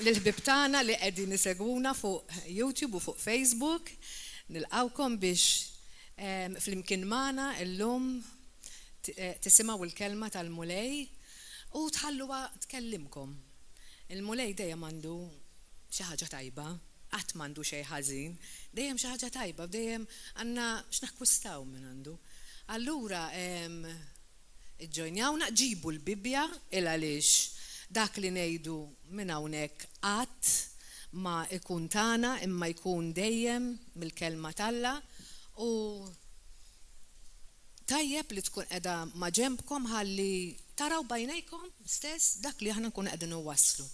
l-ħbib tagħna li qegħdin isegwuna fuq YouTube u fuq Facebook. Nilqawkom biex flimkien magħna illum tisimgħu l-kelma tal-Mulej u tħalluha tkellimkom. Il-Mulej dejjem għandu xi ħaġa tajba, qatt m'għandu xejn ħażin, dejjem xi ħaġa tajba, dejjem għandna x'nakkwistaw minn għandu. Allura iġġojnjawna ġibu l-Bibja il għaliex dak li ngħidu minn hawnhekk qatt ma ikun tagħna imma jkun dejjem mill-kelma talla u tajjeb li tkun qiegħda ma' ġembkom ħalli taraw bajnejkom stess dak li aħna nkunu qegħdin inwasslu.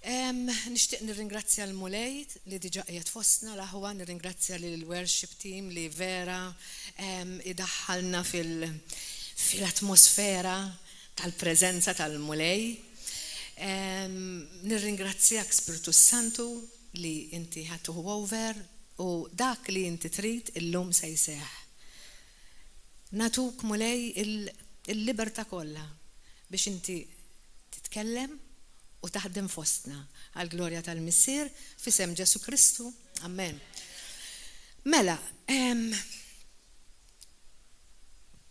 Nixtieq nirringrazzja l-Mulej li diġà qiegħed fostna l-aħwa, nirringrazzja lill worship team li vera idaħħalna fil-atmosfera tal-preżenza tal-Mulej. Nirringrazzjak Spiritu Santu li inti ħadtuhu over u dak li inti trid illum se jseħħ. Natuk Mulej il-libertà kollha biex inti titkellem u taħdem fostna għal glorja tal-Missier f'isem Ġesu Kristu. Amen. Mela,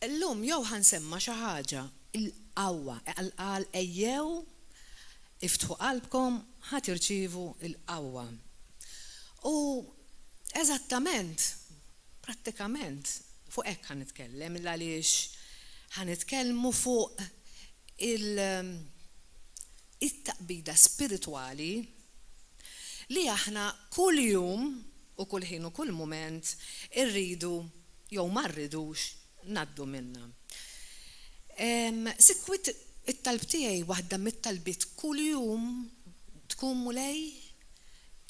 illum jew ħansemma xi ħaġa il-qawwa qal ejjew iftħu qalbkom ħadd irċievu l-qawwa. U eżattament, prattikament fuq hekk ħanitkellem għaliex ħanitkellmu fuq it-taqbida spiritwali li aħna kull jum u kull ħin u kull mument irridu jew ma rridux ngħaddu minnha. Sikwit it-talb tiegħi waħda mit-talbiet kull jum tkun Mulej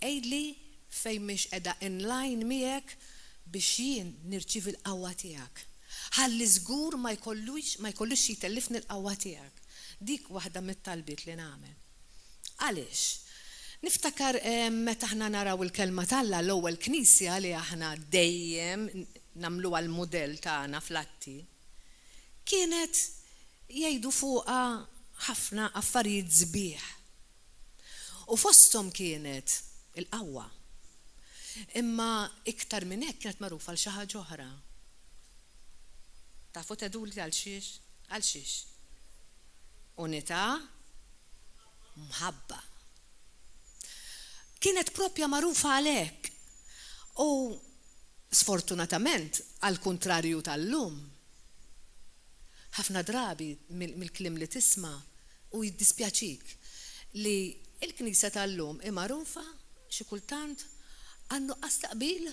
għidli fejn mhix qiegħda in line miegħek biex jien nirċievi l-qawwa tiegħek. Ħalli żgur ma jkollux jitellifni l-qawwa tiegħek. Dik waħda mit-talbiet li nagħmel. Għaliex? Niftakar meta aħna naraw il-kelma talla l-ewwel knisja li aħna dejjem nagħmluha l-mudell tagħna fl-Atti kienet jgħidu fuqha ħafna affarijiet sbieħ. U fosthom kienet il-qawwa. Imma iktar minn hekk kienet magħrufa għal xi ħaġa oħra. Tafu teduli għal xiex? Għal xiex? Unità, mħabba. Kienet proprja magħrufa għalhekk. U sfortunatament għal kuntrarju tal-lum ħafna drabi mill-kliem li tisma' u jiddispjaċik li l-Knisja tal-lum magħrufa xi kultant għan nuqqas ta' qbil u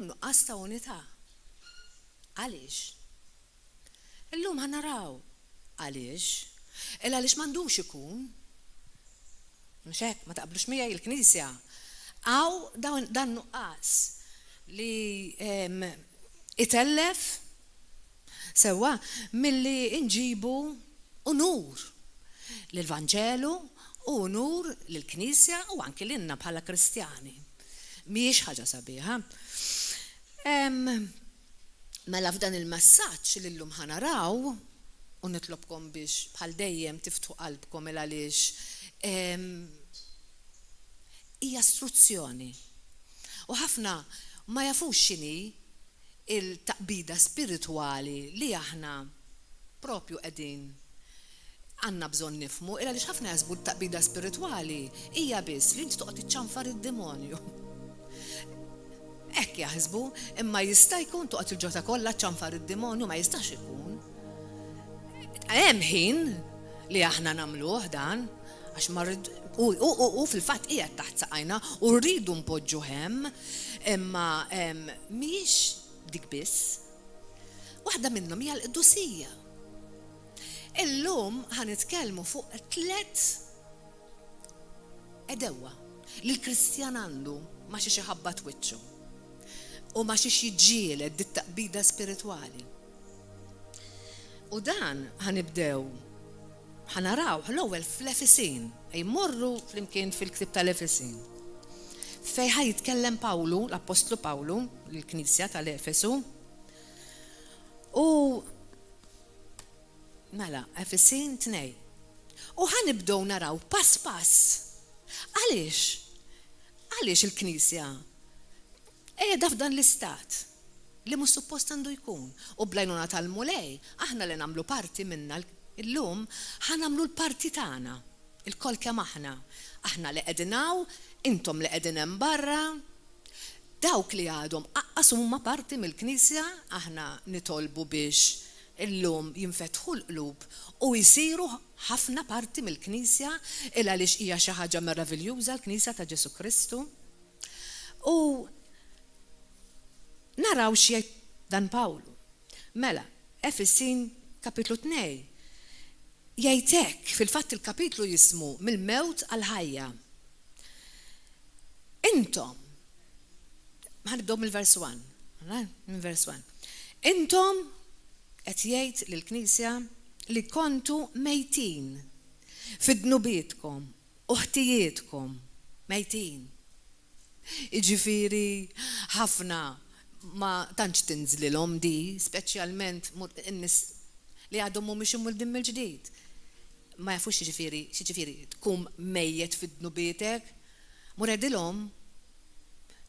nuqqas ta' unità. Għaliex? Illum ħanaraw għaliex? Għaliex m'għandux ikun mhux hekk ma taqblux miegħi l-Knisja għaw dan nuqqas li itellef sewa milli nġibu unur l-Evanġelu u unur l-Knisja u anke lilna bħala Kristjani. Mhijiex ħaġa sabiħa. Mela f'dan il-messaġġ li llum ħanaraw u nitlobkom biex bħal dejjem tiftħu qalbkom il għaliex hija istruzzjoni. U ħafna ma jafux x'inhi il-taqbida spiritwali li aħna propju qegħdin għandna bżonn nifhmu illa għaliex ħafna jaħsbu t-taqbida spiritwali hija biss li inti toqgħod tiċċanfar id-demonju. Hekk jaħsbu, imma jista' jkun toqgħod il-ġota kollha ċċanfar id-demonju ma jistax ikun. Hemm ħin li aħna nagħmluh dan għax marrid u fil-fatt qiegħed taħt saqajna u rridu npoġġu hemm imma mhijiex dik biss. Waħda minnhom hija l-qdusija. Illum ħanitkellmu fuq 3 edewwa li l-Kristjan għandu ma xi ħabbat wiċċu u ma xi jiġġieled dit-taqbida spiritwali. U dan ħanibdew ħanaraw l-ewwel fl-Efesin, jmorru flimkien fil-ktieb tal-Efesin. Fejn ħajitkellem Pawlu, l-Apostlu Pawlu, l-Knisja tal-Efesu. U mela, Efesin 2. U ħanibdew naraw pass pass. Għaliex il-Knisja qiegħda f'dan l-istat li mhux suppost għandu jkun. U blajnuna tal-mulej, aħna li nagħmlu parti minna illum ħanamlu l-parti tagħna. Il-kol kemm aħna. Aħna li qegħdin hawn, intom li qegħdin hemm barra, dawk li għadhom aqqas huma parti mill-Knisja, aħna nitolbu biex illum jinfetħu l-qlub u jsiru ħafna parti mill-Knisja il għaliex hija xi ħaġa meraviljuża l-Knisja ta' Ġesu Kristu. U naraw x'jgħid dan Pawlu. Mela, Efesin kapitlu 2. Jgħid hekk, fil-fatt il-kapitlu jismu mill-mewt għal-ħajja. Intom, ħanibdew mill-vers 1. Minn vers 1. Intom qed jgħid lill-Knisja li kontu mejtin fid-dnubietkom u ħtijietkom mejtin. Jiġifieri ħafna ma tantx tinżlilhom di, speċjalment in-nies li għadhom mhumiex imwildin mill-ġdid. Ma jafux xiġifieri tkun mejjed fid-dnubietek, muredilhom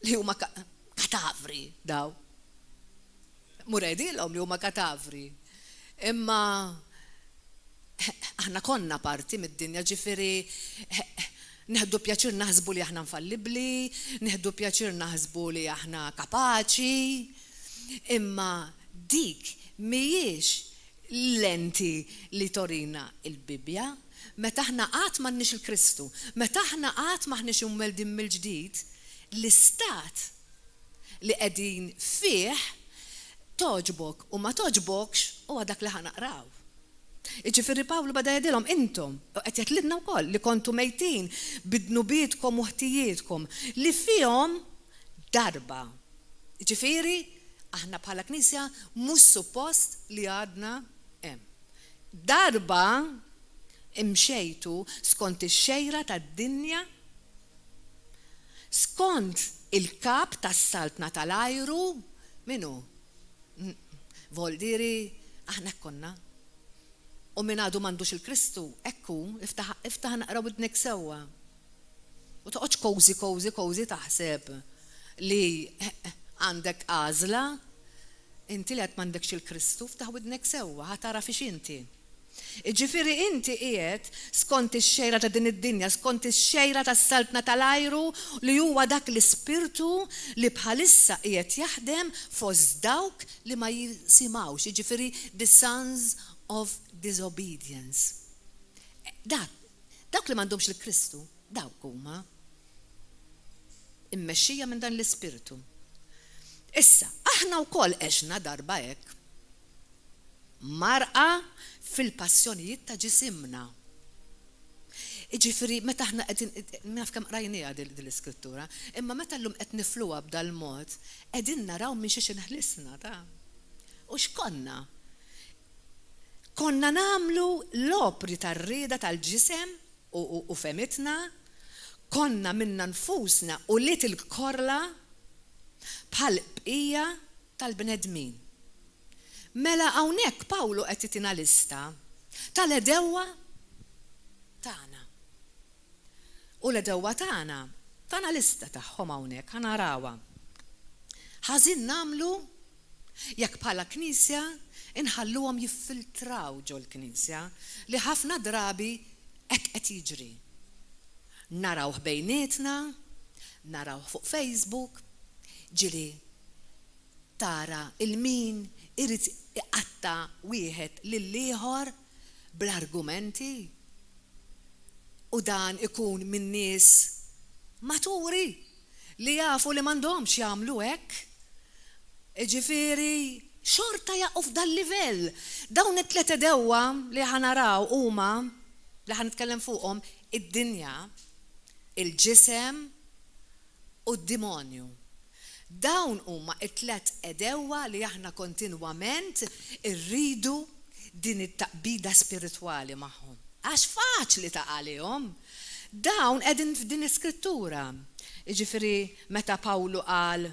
li huma katavri daw. Muredilhom li huma katavri. Imma aħna konna parti mid-dinja, ġifieri neħdu pjaċir naħsbu li aħna infallibbli, neħdu pjaċir naħsbu li aħna kapaċi, imma dik mhijiex lenti li torina il-Bibja, meta aħna qatt m'għandniex il-Kristu, meta aħna qatt m'aħniex imweldin mill-ġdid, l-istat li qegħdin fih toġbok u ma toġbokx huwa dak li ħanaqraw. Ġifieri Pawlu bada jgħidilhom intom qed jgħidlilna wkoll li kontu mejtin bid-dnubietkom u ħtijietkom li fihom darba. Ġifieri aħna bħala Knisja mhux suppost li għadna hemm. Darba imxejtu skont ix-xejra tad-dinja, skont il-kap tas-saltna tal-ajru, minu? Voldiri, aħna konna. U min għadu m'għandux il-Kristu, ekku, iftaħ naqra bidnek sewwa. U toqgħodx kowzi taħseb li għandek għażla, inti li qed m'għandekx il-Kristu, iftaħ bidnek sewwa, ħatara fiex inti. Ġifieri inti qiegħed skont ix-xejra ta' din id-dinja, skont ix-xejra tas-saltna tal-ajru li huwa dak l-ispirtu li bħalissa qiegħed jaħdem fost dawk li ma jisimgħux, jiġifieri the sons of disobedience. Dawk li m'għandhomx il-Kristu, dawk huma immexxija minn dan l-ispirtu. Issa, aħna wkoll għexna darba hekk. Marqa fil-passjonijiet ta' ġisimna. Ġifieri meta aħna qegħdin naf kemm qrajniha din l-iskrittura, imma meta llum qed nifluha b'dal mod, qegħdin naraw minn xi inħlisna ta'. U x'konna? Konna nagħmlu l-opri tar-rieda tal-ġisem u femitna, konna minna nfusna u lit il-korla bħal bqija tal-bnedmin. Mela hawnhekk Pawlu qed jitina lista tal-edewwa tagħna. U l-edewwa tagħna lista tagħhom hawnhekk ħanarawha. Ħażin nagħmlu jekk bħala Knisja inħalluhom jiffiltraw ġol Knisja li ħafna drabi hekk qed jiġri. Narawh bejnietna, narawh fuq Facebook, ġili tara il-min irid iqatta wieħed lill-ieħor bl-argumenti. U dan ikun min nies maturi li jafu li m'għandhomx jagħmlu hekk. Ġifieri xorta jaqgħu f'dan livell. Dawn it-tliet edewwa li ħanaraw huma li ħanitkellem fuqhom id-dinja, il-ġisem u d-dimonju. Dawn huma t-tlet edewwa li aħna kontinwament irridu din it-taqbida spiritwali magħhom. Għax faċli taqalihom. Dawn qegħdin f'din iskrittura. Jiġifieri meta Pawlu qal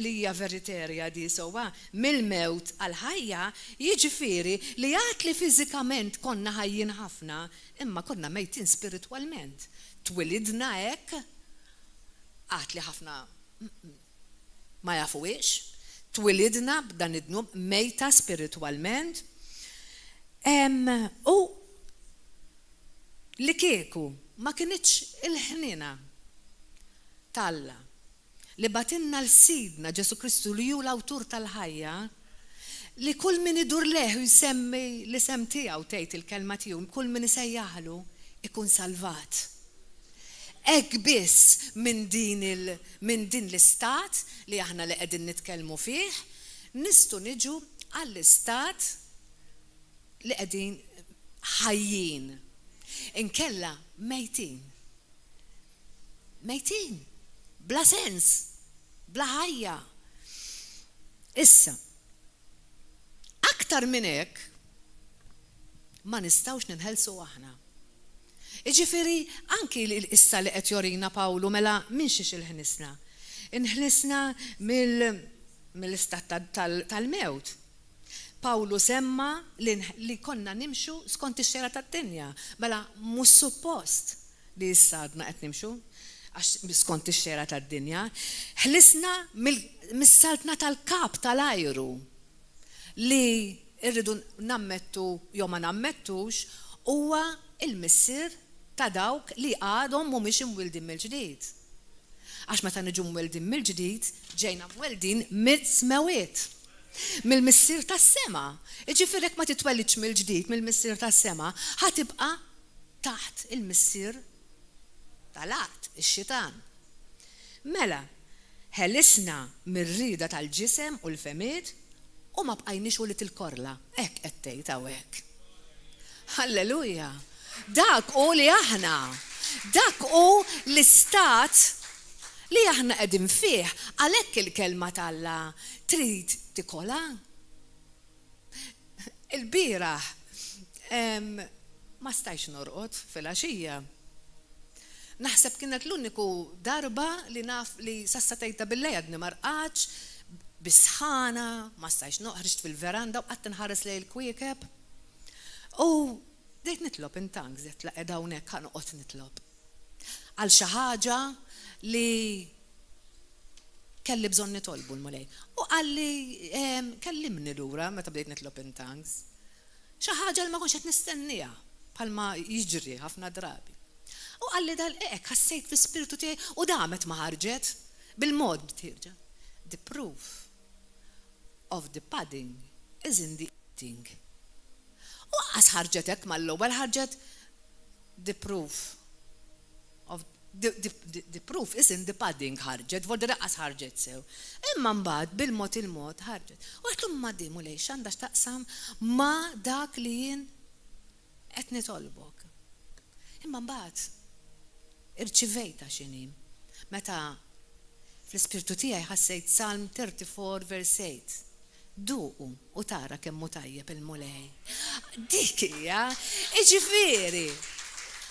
li hija veriterja di sowa mill-mewt għal-ħajja jiġifieri li għat li fiżikament konna ħajjin ħafna imma konna mejtin spiritwalment. Twilidna hekk għat li ħafna ma jafuwiex, twilidna b'dan id-dnub mejta spiritwalment. U li kieku ma kienitx il-ħnina Alla li batinna l-sidna Ġesu Kristu li ju l-awtur tal-ħajja li kull min idur leħu jsemmi l-isem tiegħu tgħid il-kelma tiegħu, kull min isejjaħlu ikun salvat. Hekk biss minn din l-istat li aħna li qegħdin nitkellmu fih, nistgħu niġu għall-istat li qegħdin ħajjin. Inkella mejtin. Bla sens, bla ħajja. Issa, aktar minn hekk ma nistgħux ninħelsu aħna. Jiġifieri anki issa li qed jorina Pawlu mela minn xiex il-ħnisna. Inħlisna mill-istat tal-mewt. Pawlu semma li konna nimxu skont ix-xera tad-dinja, mela mhux suppost li issa għadna qed nimxu għax skont ix-xera tad-dinja, ħlisna mis-saltna tal-kap tal-ajru li rridu nammettu jew ma nammettux huwa il-missier ta' dawk li għadhom mhumiex imwildin mill-ġdid. Għax meta niġu mwildin mill-ġdid, ġejna mweldin mit-smewiet. Mill-missier tas-sema. Jiġifieri hekk ma titwellidx mill-ġdid mill-missier tas-sema, ħatibqa' taħt il-missier tal-art, ix-xitan. Mela, ħelisna mir-rida tal-ġisem u l-femiet u ma bqajniex u li til-korla. Hekk qed tgħid hawnhekk. Halleluja! Dak u li aħna, dak u l-istat li aħna qegħdin fih, għalhekk il-kelma tal-Alla trid tikola. Il-bieraħ ma stajx norqod fil-għaxija. Naħseb kienet l-uniku darba li naf li sassa tgħidha bil-lejl marqax, bisħana, ma stajx noħriġt fil-veranda u qatt inħares lejn il-kwiekeb. U dejt nitlob in tanks, dejt laqgħed hawnhekk ħanoqgħod nitlob. Għal xi ħaġa li kelli bżonn nitolbu l-mulej. U qalli kellimni lura meta bdejt nitlob in tanks. Xi ħaġa li ma kontx qed nistennija bħalma jiġri ħafna drabi. U għalli dal-ek, ħassejt fil-spiritu tiegħi u damet ma ħarġet bil-mod tirġa. The proof of the pudding is in the eating. U għas ħarġetek mal-ewwel ħarġet the proof of the proof is in the pudding ħarġet, volda raqqas ħarġet sew. Imma mbagħad bil-mod il-mod ħarġet. U għetlu ma dimu lej x'għandha x'taqsam ma dak li jien qed nitolbok. Imma mbagħad irċivejta x'inhi. Meta fl-ispirtu tiegħi ħassejt Psalm 34 verse 8. Duqu u tara kemm hu tajjeb il-mulej. Dik hija, jiġifieri.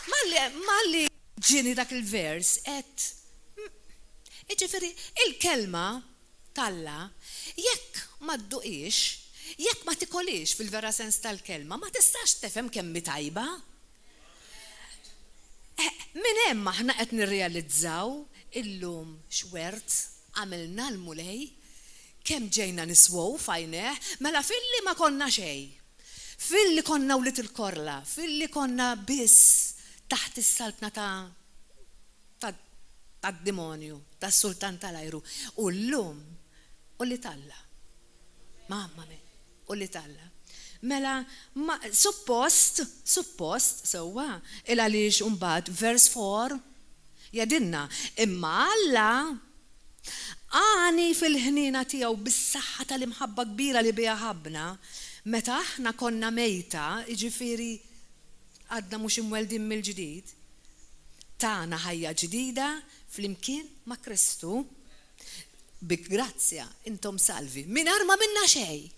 Malli ġieni dak il-vers qed jiġifieri il-kelma tal-Alla jekk ma dduqix, jekk ma tikolix fil-vera sens tal-kelma, ma tistax tifhem kemm hi tajba. Min hemm aħna qed nirrealizzaw illum xwert għamilna l-mulej kemm ġejna niswow fajneh, mela filli ma konna xejn. Filli konna wlit il-korla, filli konna biss taħt is-saltna tad-demonju, tas-sultan tal-ajru. U llum u li Alla. Mamma mia, u li Alla. Mela, suppost, sewwa, il-għaliex mbagħad vers 4 jadinna, imma Alla għani fil-ħnina tiegħu bis-saħħa tal-imħabba kbira li biha ħabna, meta aħna konna mejta, jiġifieri għadna mhux imweldin mill-ġdid, tagħna ħajja ġdida flimkien ma' Kristu, bi grazzja intom salvi, mingħajr ma minna xejn.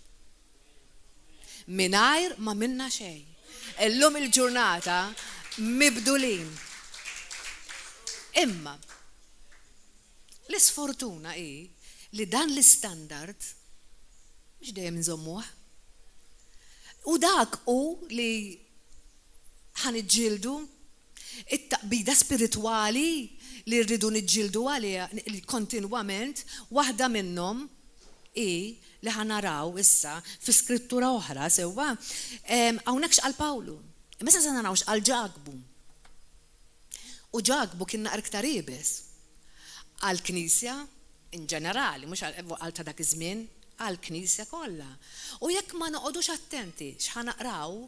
Mingħajr ma minna xejn. Illum il-ġurnata mibdulin. Imma l-isfortuna hi li dan l-istandard mhux dejjem nżommuh. U dak u li ħaniġġieldu it-taqbida spiritwali li rridu niġġieldu għaliha kontinwament, waħda minnhom li ħanaraw issa fi skrittura oħra sewwa hawnhekk x'qal Pawlu. Meta se naraw x'qal Ġagbu. U Ġagbu kien naqra iktar ibes għall-Knisja in ġenerali, mhux għal ta' dak iż-żmien, għall-Knisja kollha. U jekk ma noqogħdux attenti x'ħanaqraw,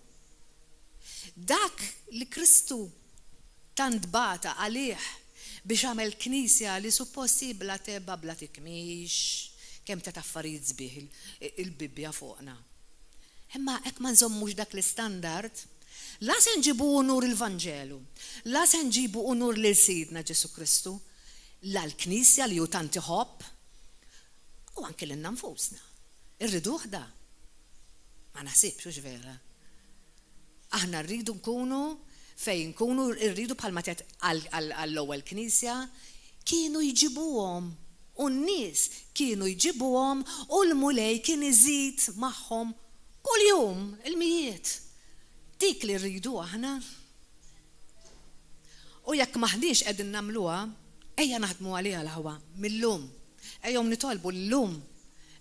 dak li Kristu tant bata għalih biex għamel Knisja li supposti bla tebba bla tikmix, kemm ta' affarijiet sbieħ il-Bibbja fuqna. Imma hekk ma nżommux dak l-istandard, la se nġibu unur il-Vanġelu, la se nġibu unur lil Sidna Ġesu Kristu, la l-Knisja li hu tant iħobb, u anke lilna nfusna. Irriduh da. Ma naħsibx hux vera. Aħna rridu nkunu fejn nkunu rridu bħalma tet għall-ewwel Knisja kienu jġibuhom u n-nies kienu jġibuhom u l-mulej kien iżid magħhom kuljum il-mijiet. Dik li rridu aħna. U jekk maħniex qegħdin nagħmluha, ejja naħdmu għaliha l-ħwa mill-lum. Ejhom nitolbu l-lum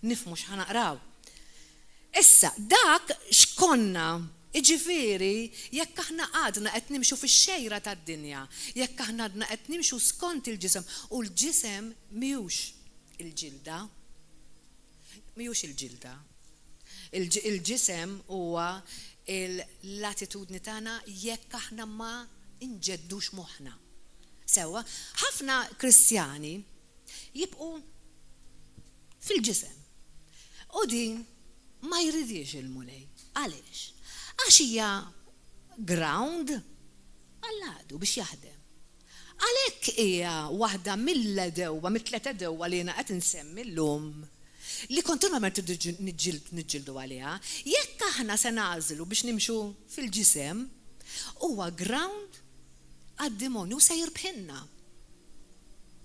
nifhmu x'ħanaqraw. Issa dak x'konna, jiġifieri jekk aħna għadna qed nimxu fix-xejra tad-dinja, jekk aħna għadna qed nimxu skont il-ġisem u l-ġisem mhijiex il-ġilda. Mhijiex il-ġilda. Il-ġisem huwa l-attitudni tagħna jekk aħna ma inġeddux moħħna. Sewwa, ħafna Kristjani jibqu fil-ġisem. U din ma jridix il-mulej. Għaliex? Għax hija ground għall-għadu biex jaħdem. Għalhekk hija waħda mill-edewwa, mit-tliet edewwa li jiena qed insemmi llum li kontinwament niġġieldu għaliha, jekk aħna se nagħżlu biex nimxu fil-ġisem, huwa ground għad-demonju se jirbħinna.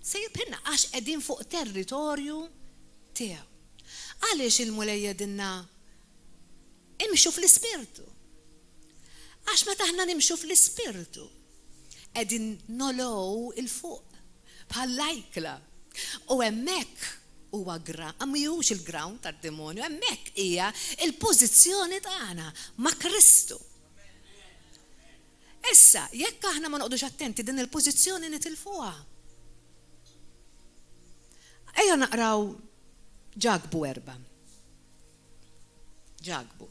Se jirbħinna għax qegħdin fuq territorju tiegħu. Għaliex il-mulej jedinna imxu fl-ispirtu. Għax meta aħna nimxu fl-ispirtu qegħdin nolow il-fuq bħal lajkla. U hemmhekk huwa mhijiex il-ground tad-demonju, hemmhekk hija il-pożizzjoni tagħna ma' Kristu. Issa, jekk aħna ma noqgħodux attenti din il-pożizzjoni nitilfuha. Ejja naqraw Ġagbu 4. Ġagbu.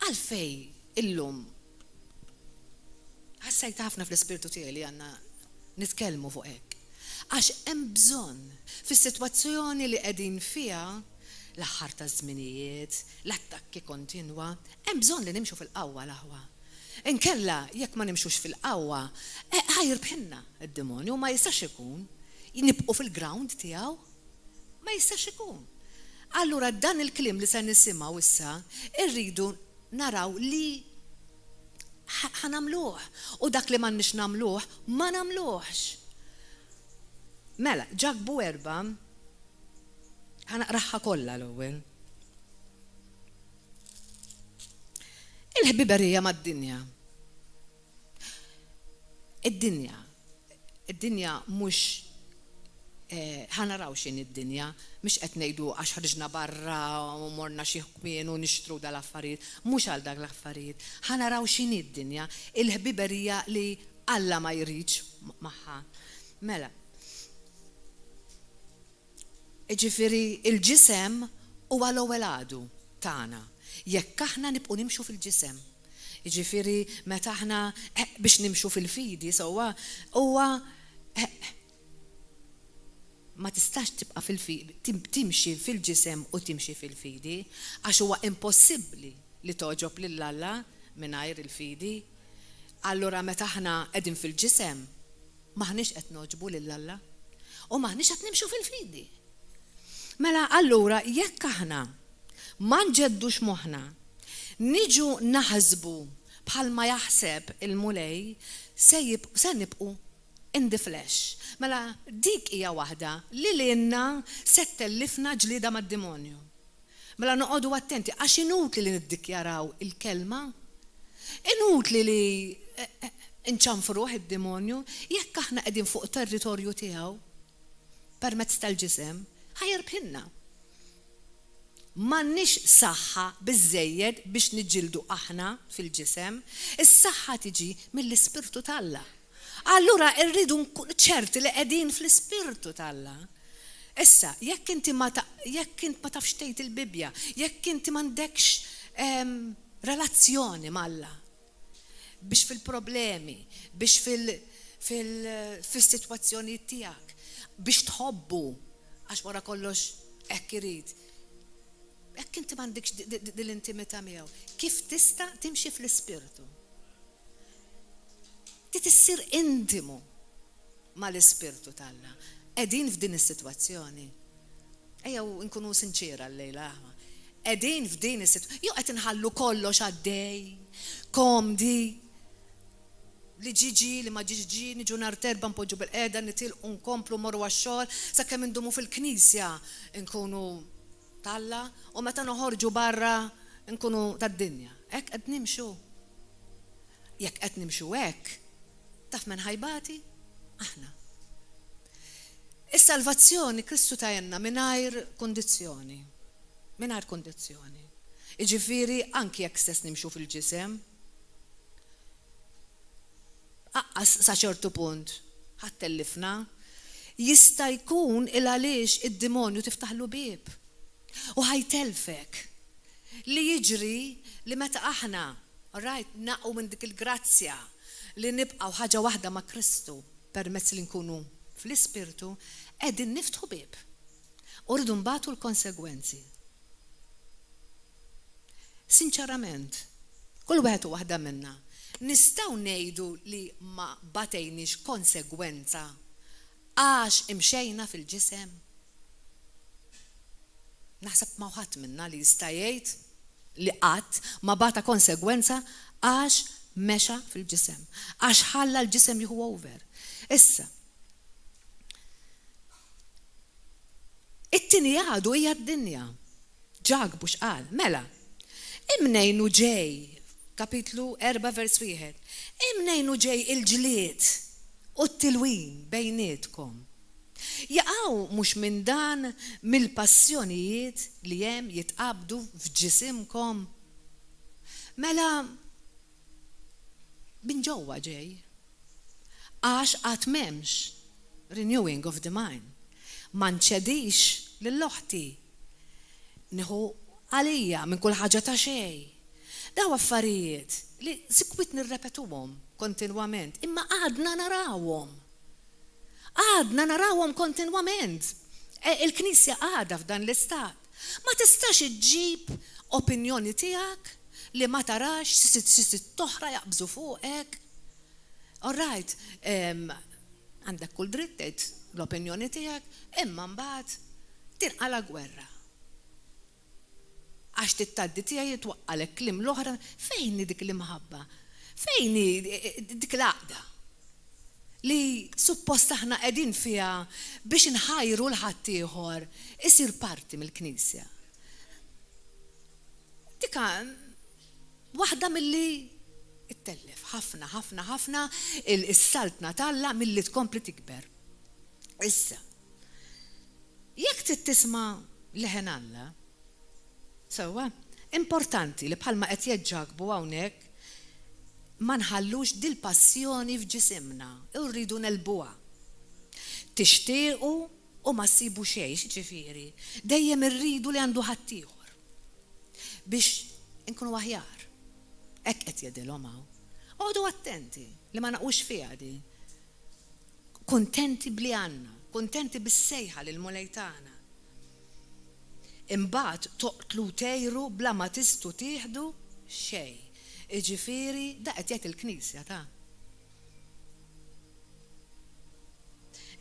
Għalfej illum ħassejt ħafna fl-ispirtu tiegħi li għandna nitkellmu fuq hekk. Għax hemm bżonn fis-sitwazzjoni li qegħdin fiha l-aħħar ta' żminijiet, l-attakki kontinwa, hemm bżonn li nimxu fil-qawwa l-aħwa. Inkella jekk ma nimxux fil-qawwa, ħajirbħinna id-demonju ma jistax ikun nibqgħu fil-ground tiegħu. Ma jistax ikun. Allura dan il-kliem li se nisimgħu issa irridu naraw li ħanamluh u dak li m'għandniex nagħmluh ma nagħmluhx. Mela, Ġagbu 4 ħanaqraħħa kollha l-ewwel. Il-ħbiberija mad-dinja. Id-dinja mhux ħanaraw x'in id-dinja, mhux qed ngħidu għax ħarġna barra u morna xi ħkmien u nixtru dal-affarijiet, mhux għal dak l-affarijiet. Ħanaraw x'in id-dinja, il-ħbiberija li Alla ma jridx magħha. Mela, ġifieri il-ġisem huwa l-ewwel għadu tagħna. Jekk aħna nibqgħu nimxu fil-ġisem. Ġifieri meta aħna biex nimxu fil-fidi sewwa huwa ma tistax tibqa' timxi fil-ġisem u timxi fil-fidi għax huwa impossibbli li toġob lil Alla mingħajr il-fidi. Allura meta aħna qegħdin fil-ġisem maħniex qed noġbu lil Alla u maħniex qed nimxu fil-fidi. Mela allura jekk aħna ma nġeddux moħħna niġu naħsbu bħalma jaħseb il-mulej se nibqu in the flesh. Mela dik hija waħda li lilna se tellifna ġlieda mad-demonju. Mela noqogħdu attenti għax inutli li niddikjaraw il-kelma, inutli li nċanfruh id-demonju jekk aħna qegħdin fuq territorju tiegħu permezz tal-ġisem ħajirbħinna. M'għandniex saħħa biżżejjed biex niġġieldu aħna fil-ġisem, is-saħħa tiġi mill-Ispirtu tal-Alla. Allura rridu nkun ċerti li qegħdin fl-Ispirtu tal-Alla. Issa, jekk inti ma tafx tgħid il-Bibja, jekk inti m'għandekx relazzjoni mal-Alla biex fil-problemi, biex fil-sitwazzjonijiet tiegħek, biex tħobbu għax wara kollox hekk irid. Jekk inti m'għandekx dil-intimità miegħu, kif tista' timxi fl-Ispirtu? Tissir intimu mal-Ispirtu tal-Alla. Qegħdin f'din is-sitwazzjoni. Ejjew nkunu sinċira llejla. Qegħdin f'din is-sitwazzjoni. Jew qed inħallu kollox għaddej, komdi, li ġiġi, li ma ġiġi, niġu nhar terba npoġġu bil-qiegħda nitilqu nkomplu morru għax-xogħol sakemm indumu fil-Knisja nkunu Alla u meta noħorġu barra nkunu tad-dinja. Hekk qed nimxu. Jekk qed nimxu hekk, taf men ħajbati? Aħna. Is-salvazzjoni Kristu tajna mingħajr kondizzjoni. Mingħajr kondizzjoni. Jiġifieri anki jekk stess nimxu fil-ġisem, sa ċertu punt ħattellifna, jista' jkun il għaliex id-demonju tiftaħlu bieb. U ħajtelfek li jiġri li meta aħna naqgħu minn dik il-grazzja li nibqgħu ħaġa waħda ma' Kristu permezz li nkunu fl-Ispirtu qegħdin niftħu bieb. U rridu nbagħtu l-konsegwenzi. Sinċerament, kull wieħed u waħda minna nistgħu ngħidu li ma batejniex konsegwenza għax imxejna fil-ġisem. Naħseb ma ħadd minna li jista' jgħid li qatt ma bata konsegwenza għax mexa fil-ġisem, għax ħalla l-ġisem jieħu over. Issa, it-tieni għadu hija d-dinja. Ġagbu x'qal, mela, imnejnu ġej, kapitlu 4 vers 1, imnejnu ġej il-ġlied u t-tilwin bejnietkom. Jaqgħu mhux minn dan mill-passjonijiet li hemm jitqabdu f'ġisimkom. Mela bin ġewwa ġej. Għax qatt m'hemmx renewing of the mind. Ma nċedix lill-oħti. Nieħu għalija minn kull ħaġa ta' xejn. Daw affarijiet li sikwit nirrepetuhom kontinwament, imma għadna narawhom. Għadna narawhom kontinwament. Il-Knisja għadha f'dan l-istat. Ma tistax iġġib opinjoni tiegħek li ma tarax sitt toħra jaqbżu fuqek. All right, għandek kull dritt tgħid l-opinjoni tiegħek, imma mbagħad tinqala gwerra. Għax tittaddi tiegħi jitwaqqalek kliem l-oħra, fejn dik l-imħabba? Fejn dik l-għaqda? Li suppost aħna qegħdin fiha biex inħajru l-ħadd ieħor isir parti mill-Knisja. Dika waħda milli ittellef ħafna is-saltna talla milli tkompli tikber. Issa, jekk trid tisma' leħen Alla, sewwa, importanti li bħalma qed jeġġagbu hawnhekk ma nħallux dil-passjoni f'ġisimna, irridu nelbuha. Tixtiequ u ma ssibu xejn, ġifieri, dejjem irridu li għandu ħadd ieħor biex inkunu aħjar. Hekk qed jgħidilhom hawn. Għodu attenti li ma naqux fiha di. Kuntenti bli għandna, kuntenti bis-sejħa lil mulej tagħna. Imbagħad toqtlu tejru bla ma tistgħu tieħdu xejn. Iġifieri da qed jgħid il-Knisja ta'.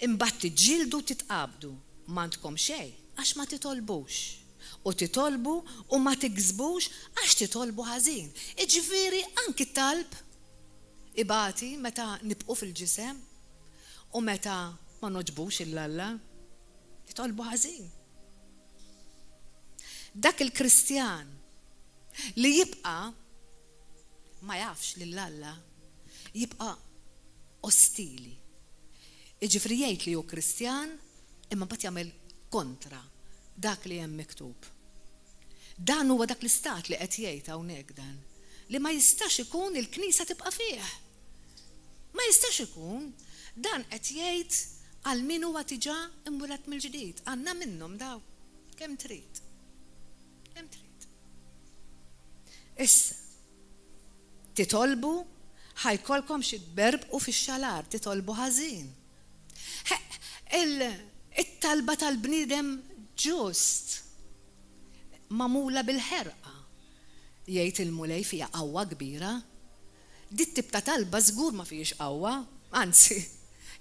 Imbagħad tiġġieldu titqabdu m'għandkom xejn għax ma titolbux. U titolbu u ma tiksbux għax titolbu ħażin. Iġifieri anki talb ibati meta nibqu fil-ġisem U meta ma noġbux il-Alla, jitolbu ħażin. Dak il-Kristjan li jibqa' ma jafx lill-Alla, jibqa' ostili. Jiġifieri jgħid li hu Kristjan imma mbagħad jagħmel kontra dak li hemm miktub. Dan huwa dak l-istat li qed jgħid hawnhekk dan, li ma jistax ikun il-Knisja tibqa' fih. Ma jistax ikun dan qed jgħid għal min huwa diġà imwieled mill-ġdid. Għandna minnhom daw kemm trid. Kemm trid. Issa titolbu ħajkolkom xi tberbqu fix-xalar, titolbu ħażin. Il-talba tal-bniedem ġust mamula bil-ħerqa. Jgħid il-mulej fija qawwa kbira. Dit tip ta' talba żgur ma fiex qawwa, anzi,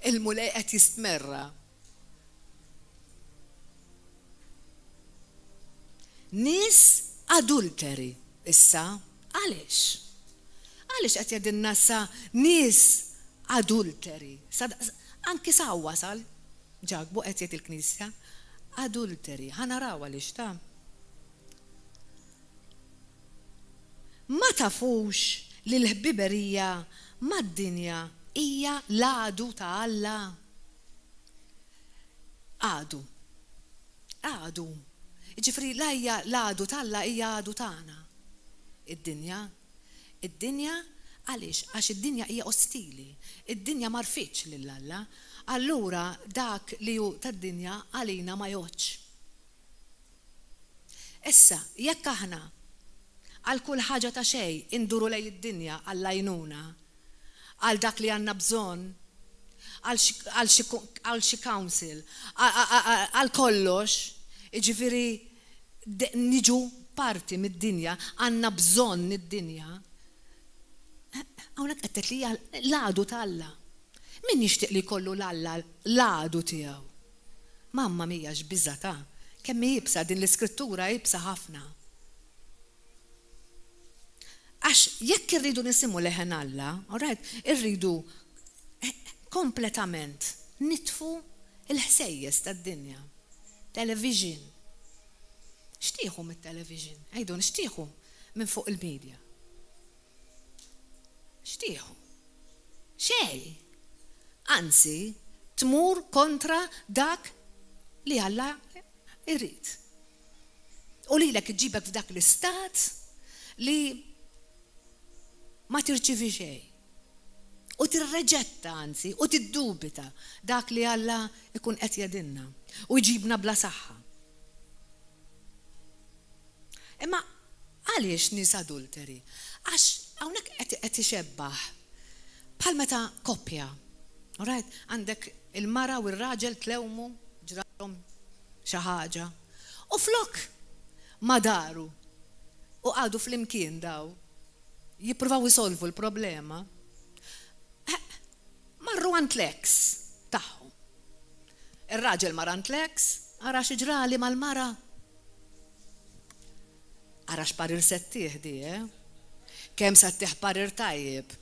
il-mulej qed jistmerra. Nies adulteri issa, għaliex? Għaliex qed jgħidilna issa nies adulteri? Anki sa wasal ġagbu qed jgħid il-Knisja adulteri. Ħanaraw għaliex ta'. Ma tafux li l-ħbiberija mad-dinja hija l-għadu ta' Alla. Għadu. Ġifri l-għadu ta' Alla hija għadu tagħna. Id-dinja għaliex? Għax id-dinja hija ostili. Id-dinja ma rfitx lill-Alla. Allura dak li hu tad-dinja għalina ma joħġ. Issa, jekk aħna għal kull ħaġa ta' xejn induru lejn id-dinja għall-għajnuna, għal dak li għandna bżonn, għal xi council, għal kollox, jiġifieri niġu parti mid-dinja, għandna bżonn id-dinja. Hawnhekk qed tgħid li l-għadu ta' Alla. Min jixtieq li jkollu l-Alla l-għadu tiegħu? Mamma mija x'biża ta' kemm jibsa din l-iskrittura jibsa ħafna. Għax jekk irridu nisimgħu leħen Alla, irridu kompletament nitfu il-ħsejjes tad-dinja. Television. Xtieħu mit-television? Għajdu xtieħu minn fuq il-medja. Xtieħu. Xej. Anzi, tmur kontra dak li Alla irrid. U lilek iġibek f'dak l-istat li ma tirċivi xejn. U tirreġetta anzi, u tiddubita dak li Alla ikun qed jgħidilna u jġibna bla saħħa. Imma għaliex nies adulteri? Għax hawnhekk qed ixebbaħ bħal meta koppja. Għandek il-mara u r-raġel tlewmu ġralhom xi ħaġa. U flok ma daru u għadu flimkien daw jippruvaw isolvu l-problema. Marru għand l-eks tagħhom. Ir-raġel mar għand l-eks, ara xi ġrali mal-mara. Ara x'parir settieħ di, kemm settieħ parir tajjeb.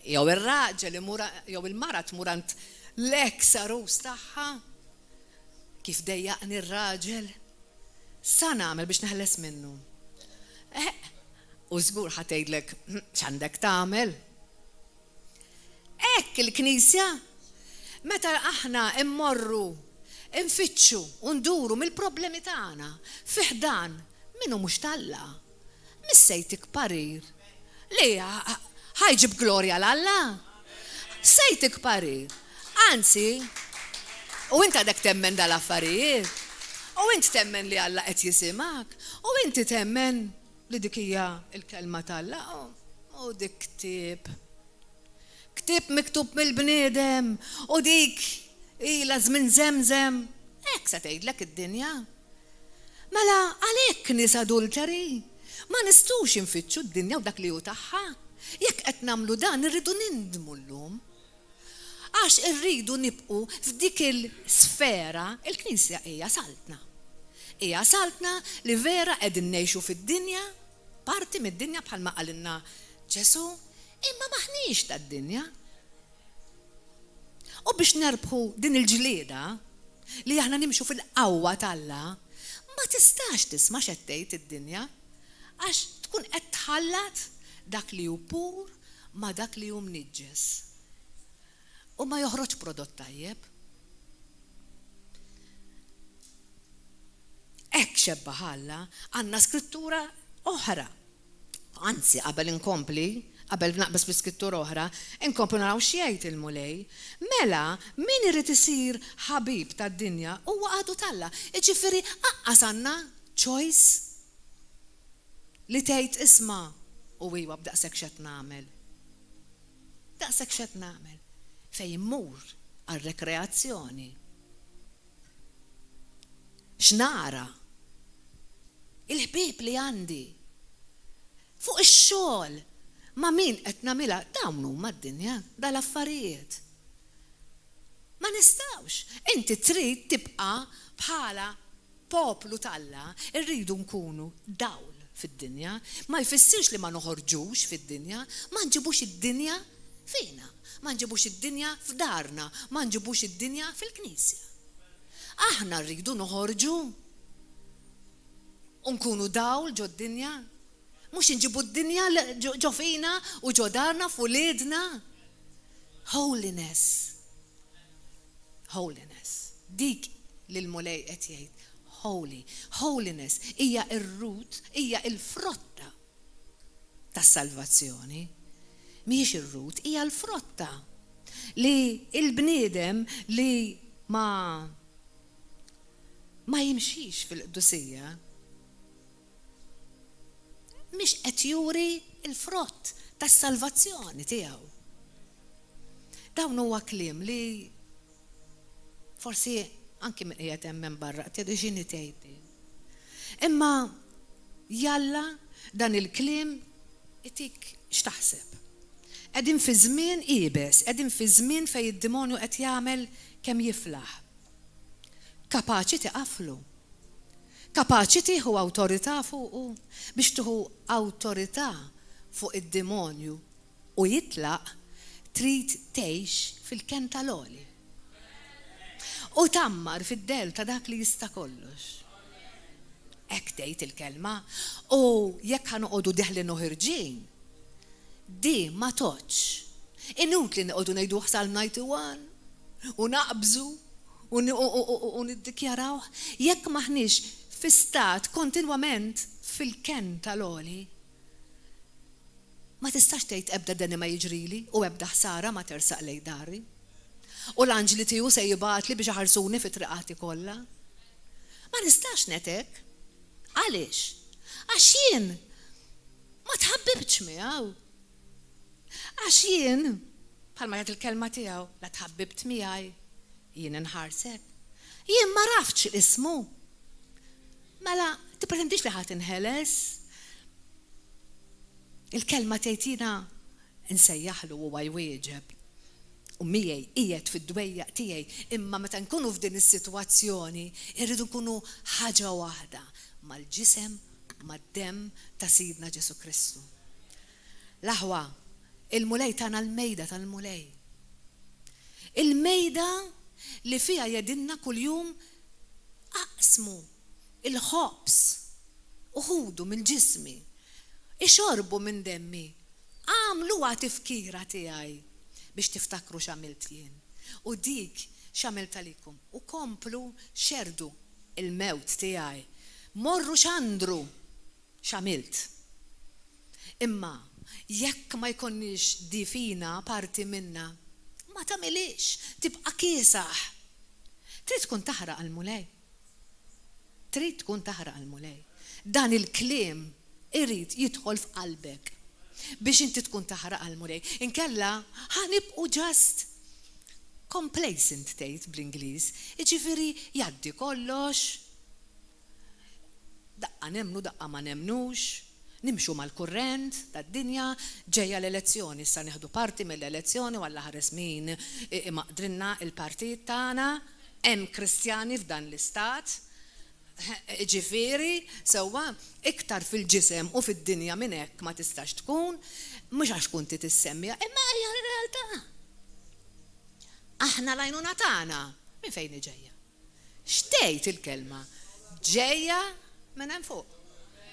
Jew ir-raġel jew il-mara tmur għand l-eks arus tagħha. Kif dejjaqni r-raġel? Sa nagħmel biex neħles minnu. U żgur ħatejdlek x'għandek tagħmel. Hekk il-Knisja meta aħna immorru, infittxu u nduru mill-problemi tagħna fih dan minnu mhux Alla. Missejtik parir. Li ħajġib glorja l-Alla. Sejtik parir. Anzi, u inta dak temmen dal-affarijiet. U int temmen li Alla qed jisimak. U inti temmen li dik hija l-kelma tal-Alla. U dik ktieb. Ktieb miktub mill-bniedem. U dik ilha żmien Żemżem. Hekk se tgħidlek id-dinja. Mela għalhekk nies adulteri. Ma nistgħux infittxu d-dinja u dak li hu tagħha. Jekk qed nagħmlu dan irridu nindmu llum. Għax irridu nibqu f'dik il-sfera, il-Knisja hija saltna. Hija saltna li vera qegħdin ngħixu fid-dinja, parti mid-dinja bħalma qalilna Ġesu, imma maħniex tad-dinja. U biex nerbħu din il-ġlieda li aħna nimxu fil-qawwa talla, ma tistax tisma' x'qed tgħid id-dinja għax tkun qed tħallat dak li hu pur ma dak li hu mniġġes. U ma joħroġ prodott tajjeb. Hekk xebba ħalla għandna skrittura oħra. Anzi, qabel inkompli, qabel naqbes bl-skrittura oħra, inkomplu naraw x'jgħid il-mulej. Mela, min irid isir ħabib tad-dinja huwa għadu talla. Jiġifieri aqqas għandna choice li tgħid isma' u iwa b'daqshekk x'qed nagħmel. Daqshekk x'qed nagħmel. Fejn immur għar-rekreazzjoni. X'nara? Il-ħbieb li għandi. Fuq ix-xogħol. Ma' min qed nagħmilha dawn huma d-dinja, dal-affarijiet. Ma nistgħux. Inti trid tibqa' bħala poplu talla, irridu nkunu dawl fid-dinja, ma jfissirx li ma noħorġux fid-dinja, ma nġibux id-dinja fina, ma nġibux id-dinja f'darna, ma nġibux id-dinja fil-Knisja. Aħna rridu noħorġu u nkunu dawl ġo d-dinja, mhux inġibu d-dinja ġo fina u ġo darna f'uliedna. Holiness. Holiness. Dik li l-mulej qed jgħid. Holy. Holiness hija r-rut, hija l-frotta tas-salvazzjoni. Mhijiex ir-rut, hija l-frotta li l-bniedem li ma jimxix fil-qdusija mhix qed juri l-frott tas-salvazzjoni tiegħu. Dawn huwa kliem li forsi anki minn qiegħed hemm barra qed x'inhi tgħid. Imma jalla dan il-kliem itik x'taħseb. Qegħdin fi żmien qiebes, qegħdin fi żmien fejn id-demonju qed jagħmel kemm jiflaħ. Kapaċi tiqaflu. Kapaċi tieħu awtorità fuqu biex tieħu awtorità fuq id-demonju u jitlaq trid tgħix fil-ken tal-għoli. U tammar fid-del ta' dak li jista' kollox. Hekk tgħid il-kelma u jekk ħanoqogħdu deħlin u ħirġien, di ma toċ. Inutli noqogħdu ngħidu Psalm 91 u naqbżu u niddikjaraw jekk maħniex fi stat kontinwament fil-ken tal-għoli. Ma tistax tgħid ebda dani ma jiġrili u ebda ħsara ma tersaq lejn dari. U l-anġli tiegħu se jibgħatli biex iħarsuni fit-triqati kollha. Ma nistax netek. Għaliex? Għax jien ma tħabbibx miegħu. Għax jien bħalma jgħid il-kelma tiegħu la tħabbibt miegħi jien inħarsek. Jien ma rafx ismu. Mela tippretendix li ħadd inħeles. Il-kelma tgħidina insejjaħlu huwa jwieġeb. U miegħi qiegħed fid-dwejjaq tiegħi, imma meta nkunu f'din is-sitwazzjoni irridu nkunu ħaġa waħda mal-ġisem mad-demm ta' Sidna Ġesu Kristu. L-aħwa, il-mulej tagħna l-mejda tal-mulej. Il-mejda li fiha jedinna kuljum aqsmu il-ħobs uħudu mill-ġismi, ixorbu minn demmi, għamlu tifkira tiegħi biex tiftakru x'għamilt jien. U dik x'għamilt għalikom. U komplu xerdu il-mewt tiegħi. Morru x'għandru x'għamilt. Imma jekk ma jkonniex di fina parti minna, ma tagħmilix, tibqa' kiesaħ. Trid tkun taħraq għall-mulej. Trid tkun taħraq għall-mulej. Dan il-kliem irid jidħol f'qalbek biex inti tkun taħraq għall-mulej. Inkella ħanibqu just complacent tgħid bl-Ingliż, jiġifieri jgħaddi kollox. Daqqa nemmnu, daqqa ma nemmnux, nimxu mal-kurrent tad-dinja, ġejja l-elezzjoni, issa nieħdu parti mill-elezzjoni walla ħares min imaqdrinna il-partit tagħna, hemm Kristjani f'dan l-istat. Ġifieri, sewwa iktar fil-ġisem u fid-dinja minn hekk ma tistax tkun, mhux għax kunti tissemmija, imma hija r-realtà. aħna l-għajnuna tagħna. Min fejn ġejja? Xtejt il-kelma? Ġejja minn hemm fuq.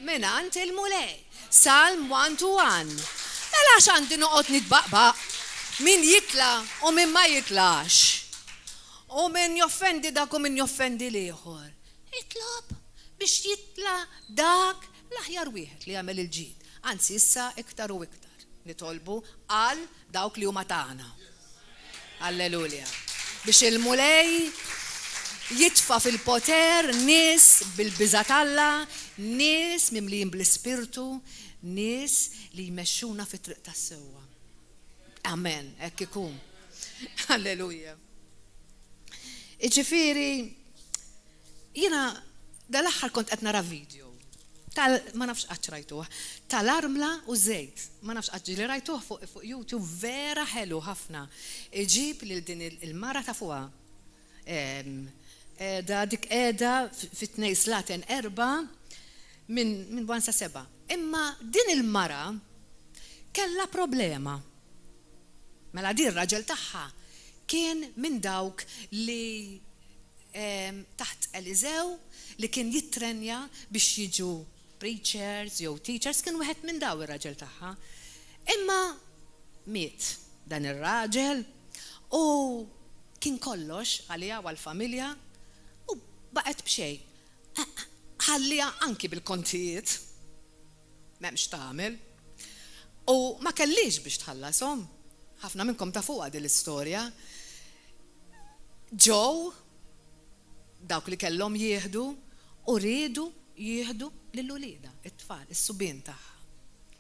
Minant il-mulej. Salm 1-1. Mela għandi noqgħod nitbaqbaq. Min jitla u min ma jitlax. U min joffendi dak u min joffendi l-ieħor. Itlob biex jitla dak l-aħjar wieħed li jagħmel il-ġid. Anzi issa iktar u iktar nitolbu għal dawk li huma tagħna. Alleluja. Biex il-mulej jitfa fil-poter nies bil-biża' Alla, nies mimlijin bl-ispirtu, nies li jmexxuna fit-triq tas-sewwa. Amen, hekk ikun. Alleluja. Iġifieri jiena dal-aħħar kont qed nara video ma nafx qatt rajtuh tal-armla u żejt. Ma nafx qatt li rajtuh fuq YouTube vera ħelu ħafna. Iġib lil din il-mara ta' fuqha. Dik qiegħda fit-2 Slaten 4 minn 1 sa 7. Imma din il-mara kellha problema. Mela din ir-raġel tagħha kien minn dawk li taħt Eliżew li kien jittrenja biex jiġu preachers jew teachers, kien wieħed minn daw ir-raġel tagħha. Imma miet dan ir-raġel u kien kollox għalija u għall-familja u baqgħet b'xejn. Ħallija anki bil-kontijiet m'hemmx tagħmel u ma kellix biex tħallasom. Ħafna minnkom tafuha din l-istorja. Ġew dawk li kellhom jieħdu u riedu jieħdu lill-ulieda, it-tfal, is-subien tagħha.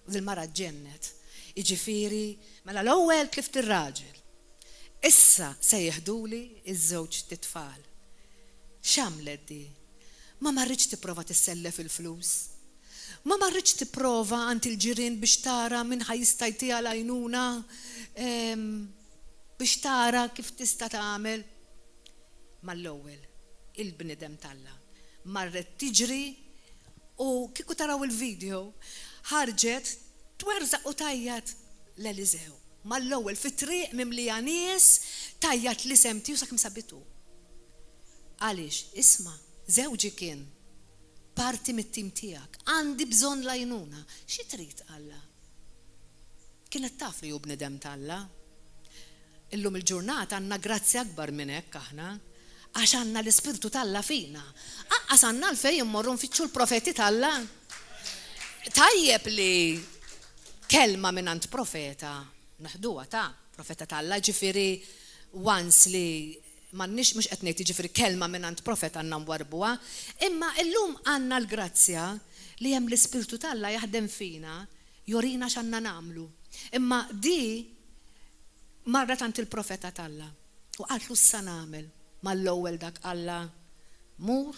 U dil-mara ġennet. Jiġifieri mela l-ewwel tlift ir-raġel. Issa se jieħduli iż-żewġ titfal. X'għamlet di? Ma marritx tipprova tissellef il-flus. Ma marritx tipprova għand il-ġirien biex tara min ħajjista' jtija l-għajnuna biex tara kif tista' tagħmel. Mal-ewwel il-bniedem Alla marret tiġri u kieku taraw il-video ħarġet twerżaq u tajjat l-Eliżew. Mal-ewwel fit-triq mimlija nies tajjat l-isem tiegħu sakemm sabitu. Għaliex, isma' żewġi kien parti mit-tim tiegħek, għandi bżonn l-għajnuna. Xi trid Alla? Kienet taf li hu bniedem Alla. Illum il-ġurnata għandna grazzi akbar minn hekk aħna. Għax għandna l-Ispirtu Alla fina. Aqqas għandna l-fejn immorru nfittxu l-profeti Alla. Tajjeb li kelma minant profeta, naħduha ta' profeta Alla, ġifieri once li m'għandniex mhux qed ngħid ġifieri kelma minant profeta għandna nwarbuha, imma illum għandna l-grazzja li hemm l-Ispirtu Alla jaħdem fina, jorina x'għandna nagħmlu. Imma di marret għand il-profeta Alla u qaltlu issa nagħmel. Mal-ewwel dak Alla mur,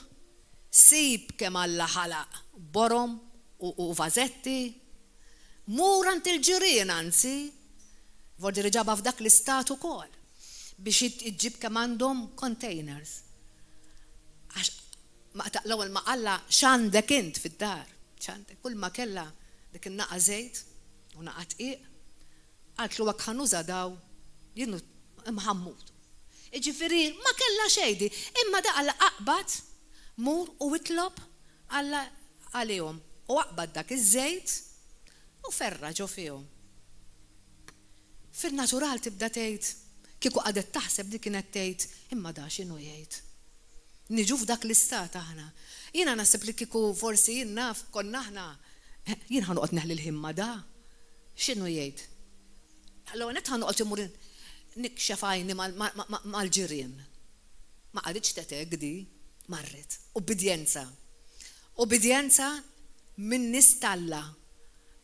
sib kemm Alla ħalaq borom u vażetti, mur għand il-ġirien anzi, vordi riġaba f'dak l-istat ukoll biex iġġib kemm għandhom containers. Għax l-ewwel ma Alla x'għandek int fid-dar, x'għandek kull ma kellha dik in-naqa' żejt u naqa' tqiq, qaltlu hekk ħanuża daw jienu imħammut. Ġifieri ma kellha xejdi, imma da Alla aqbad mur u itlob Alla għalihom u aqbad dak iż-żejt u ferra ġo fihom. Fil-natural tibda tgħid kieku qadet taħseb dik kienet tgħid imma da x'inhu jgħid. Niġu f'dak l-istat aħna. Jiena naħseb li kieku forsi jien naf konna aħna jien ħanoqgħod neħli l-ħimma da. X'inhu jgħid? Allora net ħanoqgħod imur nikxef għajni mal-ġirien. Ma qaditx tetek di, marret. Ubidjenza. Ubidjenza minn nies Alla.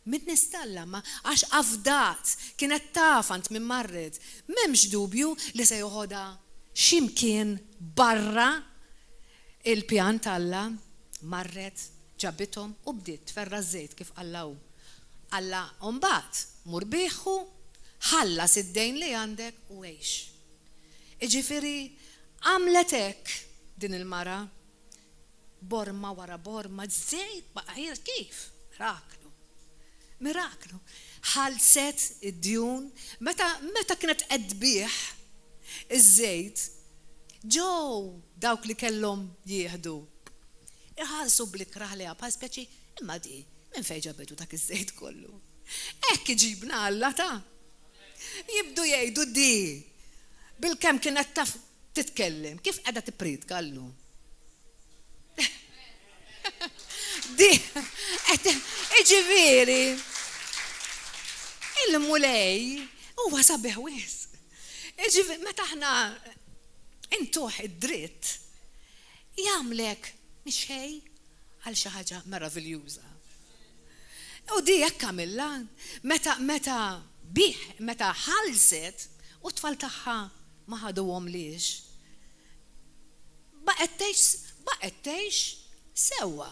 Minn nies Alla, ma għax afdat, kienet tafant minn marret. M'hemmx dubju li se joħodha x'imkien barra il-pjan Alla, marret, ġabithom u bdiet tferra żejt kif Alla hu. Alla mbagħad mur bieħu ħallas id-dejn li għandek u għejx. Ġifieri għamlet hekk din il-mara borma wara borma żejt baqgħir kif? Miraklu. Ħalset id-djun meta kienet qed tbieħ iż-żejt ġew dawk li kellhom jieħdu. Iħallsu bl-ikraħ li għabħal speċi imma di minn fejn ġabetu dak iż-żejt kollu. Hekk iġibna Alla ta' jibdu jgħidu di bil-kemm kienet taf titkellem, kif qiegħda tippridka llum. Di iġifieri il-mulej huwa sabiħ wisq. Iġifieri meta aħna intuħ id-dritt jagħmlek mhix ħej għal xi ħaġa meraviljuża. U di jekk għamilha meta ħalset u t-tfal tagħha ma ħaduhom liex. Baqgħet tgħix sewwa.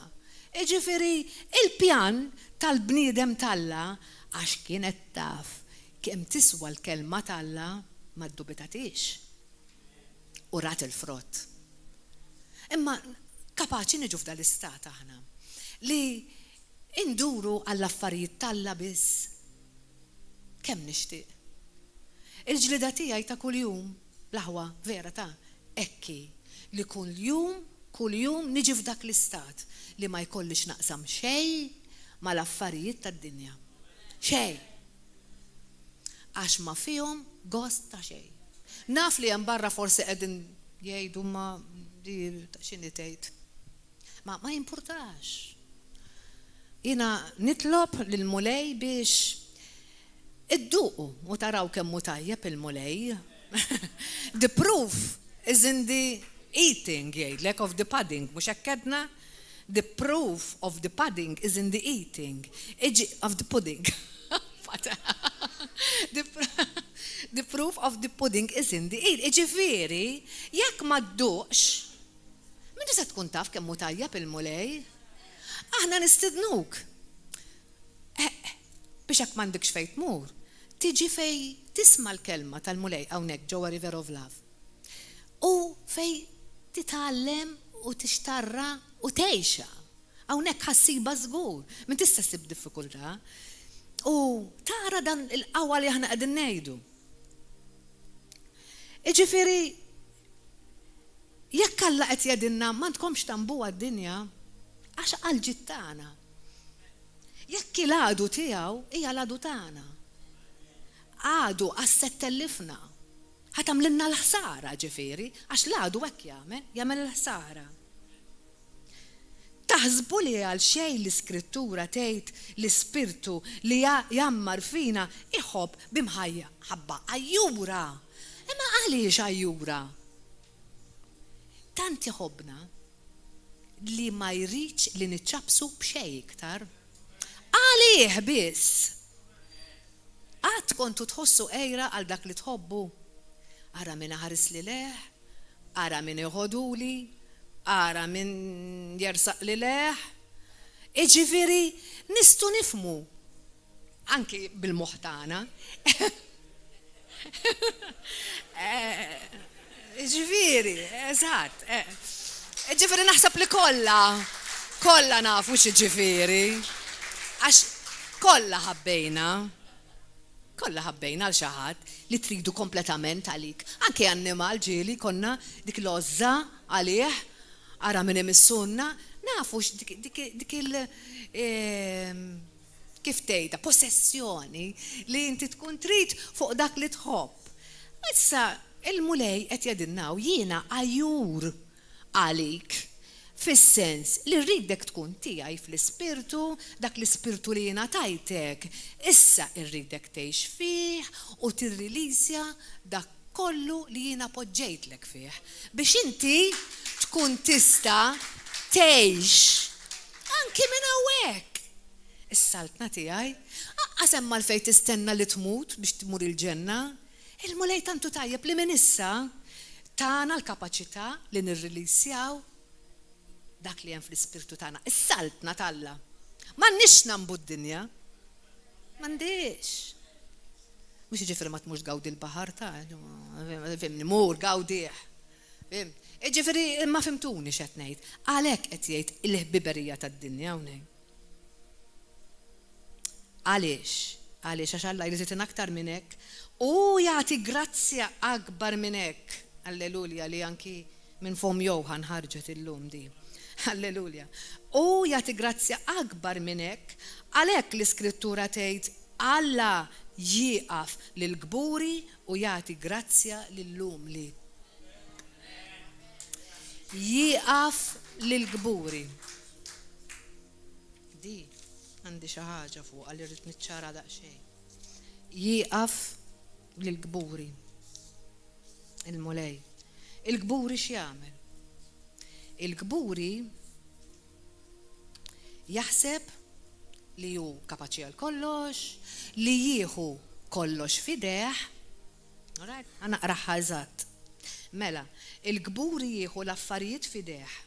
Jiġifieri il-pjan tal-bniedem talla għax kienet taf kemm tiswa l-kelma talla ma ddubitatix. U rat il-frott. Imma kapaċi niġu f'dal-istat aħna li induru għall-affarijiet talla biss. Kemm nixtieq. Il-ġlida tiegħi ta' kuljum l-aħwa vera ta' ekki li kull jum niġi f'dak l-istat li ma jkollix naqsam xejn mal-affarijiet tad-dinja. Xejn. Għax ma fihom gost ta' xejn. Naf li hemm barra forsi qegħdin jgħidu ma x'inhi tgħid. Ma jimpurtax. Jiena nitlob lill-mulej biex idduqu u taraw kemm hu tajjeb il-mulej. The proof is in the eating, jgħidlek of the pudding, mhux hekk kedna? The proof of the pudding is in the eating. Of the pudding. The proof of the pudding is in the eating. Iġifieri, jekk ma dduqx, min tista' tkun taf kemm hu tajjeb il-mulej? Aħna nistidnuk. Biex hekk m'għandekx fejn tmur. Tiġi fej tisma' l-kelma tal-mulej hawnhekk ġewwa River of Love. U fej titgħallem u tixtarra u tgħixha. Hawnhekk ħassiba żgur, min tista' ssib diffikultà. U tara dan il-qawwa li aħna qegħdin ngħidu. Jiġifieri jekk Alla qed jgħidilna m'għandkomx tambuha d-dinja għax qalġit tagħna. Jekk il-għadu tiegħu hija l-għadu tagħna. Għadu għas-settellifna. Ħatamlilna l-ħsara ġifieri, għax l-għadu hekk jagħmel l-ħsara. Taħsbu li għal xejn l-iskrittura tgħid l-ispirtu li jammar fina iħobb bimħajja ħabba ajjura. Imma għaliex ajjura? Tant iħobbna li ma jridx li niċċabsu b'xejn iktar. Għalih biss. Għad kontu tħossu ejra għal dak li tħobbu. Ara min ħares li leħ, ara min iħoduli, ara min jersaq li leħ. Iġifieri nistu nifmu. Anki bil-moħtana. Iġifieri, eżatt. Iġifieri naħseb li kollha nafu x'ġifieri. Għax kollha ħabbejna għal xi ħadd li tridu kompletament għalik. Anke annimal ġieli konna dik l-ożza għalih ara minn imissunna, nafu dik kif tgħidha possessjoni li inti tkun trid fuq dak li tħobb. Issa il-mulej qed jgħidilna jiena għajjur għalik. Fis-sens li rridek tkun tiegħi fl-ispirtu, dak l-ispirtu li jiena tajtek, issa rridek tgħix fih u tirrilisja dak kollu li jiena poġġejtlek fih. Biex inti tkun tista' tgħix anki minn hawnhekk. Is-saltna tiegħi, aqqas hemm għalfejn tistenna li tmut biex tmur il-ġenna. Il-mulej tantu tajjeb li minn issa tagħna l-kapaċità li nirrilisjaw dak li hemm fl-ispirtu tagħna, is-saltna talla. M'għandniex nambu d-dinja. M'għandix. Mhux jiġifieri ma tmurx gawdi l-baħar ta' fimni mur gawdih. Jiġifieri ma fimtuni x'qed ngħid. Għalhekk qed jgħid il-ħbiberija tad-dinja hawnhekk. Għaliex għax Alla jrid aktar minn hekk U jagħti grazzja akbar minn hekk. Alleluja, li anki minn fom Johan ħarġet illum di. Alleluja. U jagħti grazzja akbar minn hekk, għalhekk l-Iskrittura tgħid Alla jieqaf lil gburi u jagħti grazzja lill-umli. Jieqaf lil gburi. Di għandi xi ħaġa fuq għalli rrid niċċara daqsxejn. Jieqaf lil gburi. Il-mulej. Il-gburi x'jagħmel? Il-gburi jaħseb li hu kapaċi għal kollox, li jieħu kollox fideħ. Alright, għana naqraħħa eżatt. Mela, il-gburi jieħu l-affarijiet fideħ.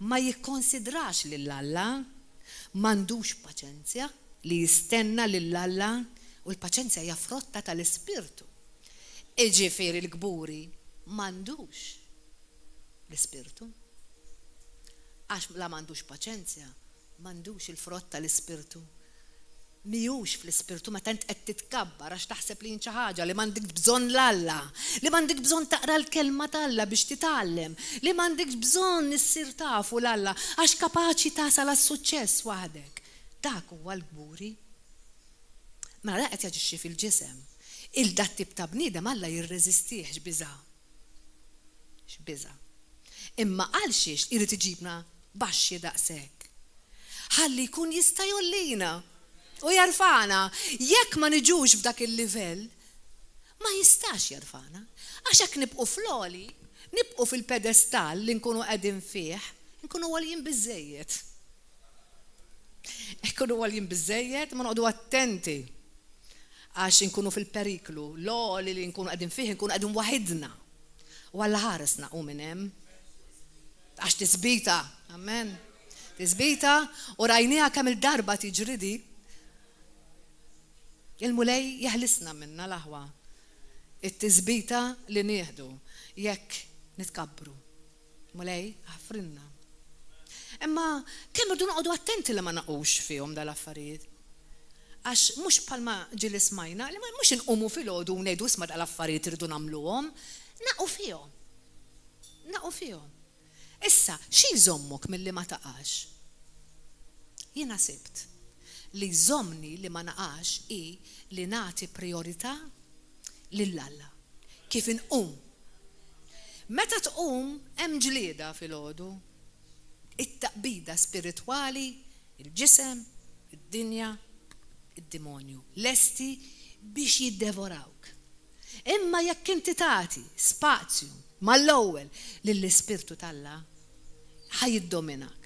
Ma jikkonsidrax lill-Alla, m'għandux paċenzja li jistenna lill-Alla u l-paċenzja hija frotta tal-Ispirtu. Iġifieri l-gburi m'għandux l-Ispirtu. Għax la m'għandux paċenzja, m'għandux il-frott tal-Ispirtu. Mijux fl-Ispirtu ma tant qed titkabbar għax taħseb li xi ħaġa li m'għandek bżonn l-Alla, li m'għandek bżonn taqra l-kelma tal-Alla biex titgħallem, li m'għandek bżonn issir tafu l-Alla għax kapaċi tasal għas-suċċess waħdek. Dak huwa l-gburi. Mela dak qed jaġixxi fil-ġisem. Il-dat tip ta' bniedem Alla jirreżistih x'biża'. X'biża'. Imma għal xiex irid iġibna baxxi daqshekk. Ħalli jkun jista' jollina u jarfana. Jekk ma niġux f'dak il-livell, ma jistax jarfana. Għax hekk nibqu floli, nibqu fil-pedestal li nkunu qegħdin fih, nkunu għaljin biżejjed. Nkunu għaljin biżejjed, ma noqogħdu attenti. Għax nkunu fil-periklu, l-oli li nkunu qegħdin fih, nkunu qegħdin waħidna. U Alla ħaresna u minn hemm. Għax tisbita, amen. Tisbita u rajnija kemm il-darba tiġridi. Il-mulej jaħlisna minna l-aħwa. It-tisbita li nieħdu jekk nitkabbru. Mulej ħafrinna. Imma kemm irdu noqogħdu attenti li ma naqgħux fihom dal-affarijiet. Għax mhux bħalma ġieli smajna, li mhux inqumu filgħodu u ngħidu isma' dal-affarijiet irridu nagħmluhom, naqgħu fihom. Naqgħu fihom. Issa, xi jżommok milli ma taqax? Jiena sibt li jżommni li ma naqax hi li nagħti priorità lill-Alla. Kif inqum. Meta tqum hemm ġlieda filgħodu. It-taqbida spiritwali, il-ġisem, id-dinja, id-demonju. Lesti biex jiddevorawk. Imma jekk inti tagħti spazju mal-ewwel lill-Ispirtu tal-Alla ħajiddominak.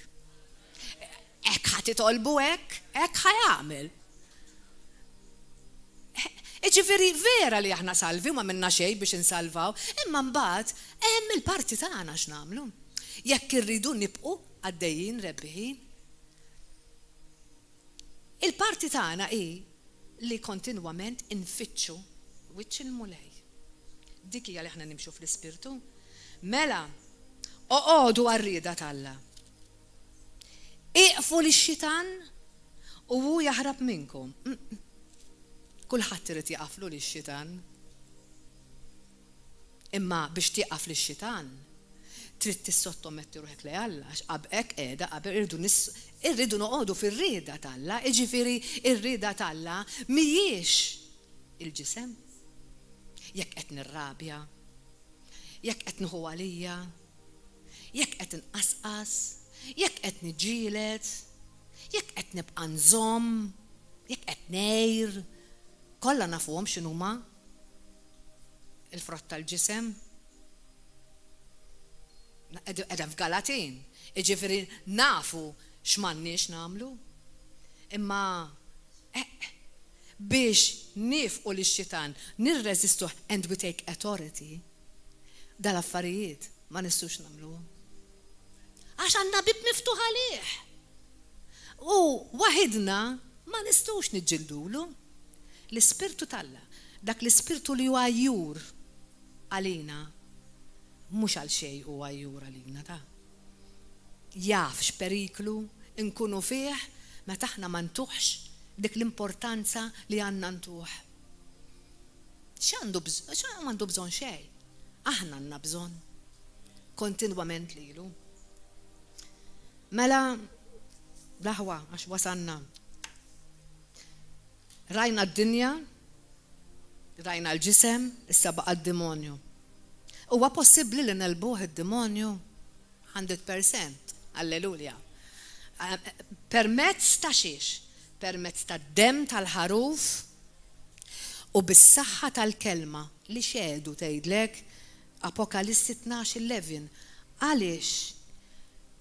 Hekk ħatitolbu hekk ħajamel. Ġifieri vera li aħna salvi ma minna xejn biex insalvaw, imma mbagħad hemm il-parti tagħna x'nagħmlu. Jekk irridu nibqu għaddejjin rebbieħin. Il-parti tagħna hi li kontinwament infittxu wiċċ il-mulej. Dik hija li aħna nimxu fl-Ispirtu. Mela, oqgħodu għar-rieda tal-Alla. Iqfu lix-xitan u hu jaħrab minnkom. Kulħadd irid jaqaflu lix-xitan. Imma biex tieqaf lix-xitan trid tissottometti ruħek li Alla għax qabek qiegħda qabel irridu noqogħdu fir-rieda tal-Alla, jiġifieri ir-rieda tal-Alla mhijiex il-ġisem. Jekk qed nirrabja, jekk qed nieħu għalija, jekk qed inqasqas, jekk qed niġġieled, jekk qed nibqa' nżomm, jekk qed ngħir, kollha nafuhom x'inhuma il-frott tal-ġisem. Edha f'Galatin, jiġifieri nafu x'm'għandniex nagħmlu. Imma biex nifqu lix-xitan nirreżistuh and we take authority dal-affarijiet ma nistgħux nagħmluhom. Għax għandna bib miftuħ għalih. U waħidna ma nistgħux niġġildulu. L-Ispirtu tal-Alla, dak l-Ispirtu li huwa għajjur għalina, mhux għal xejn huwa għajjur għalina ta'. Jaf x'periklu nkunu fih meta aħna ma ntuħx dik l-importanza li għandna ntuħ. X'għandu bżonn xejn. Aħna għandna bżonn. Kontinwament lilu. Mela, laħwa, għax wasanna. Rajna d-dinja, rajna l-ġisem, issa baqa d-demonju. Huwa possibbli li nelbuh id-demonju 100%. Alleluja. Permezz ta' xiex? Permezz ta' dem tal-ħaruf u bis-saħħa tal-kelma li xedu tgħidlek Apokalissi 12:11. Għaliex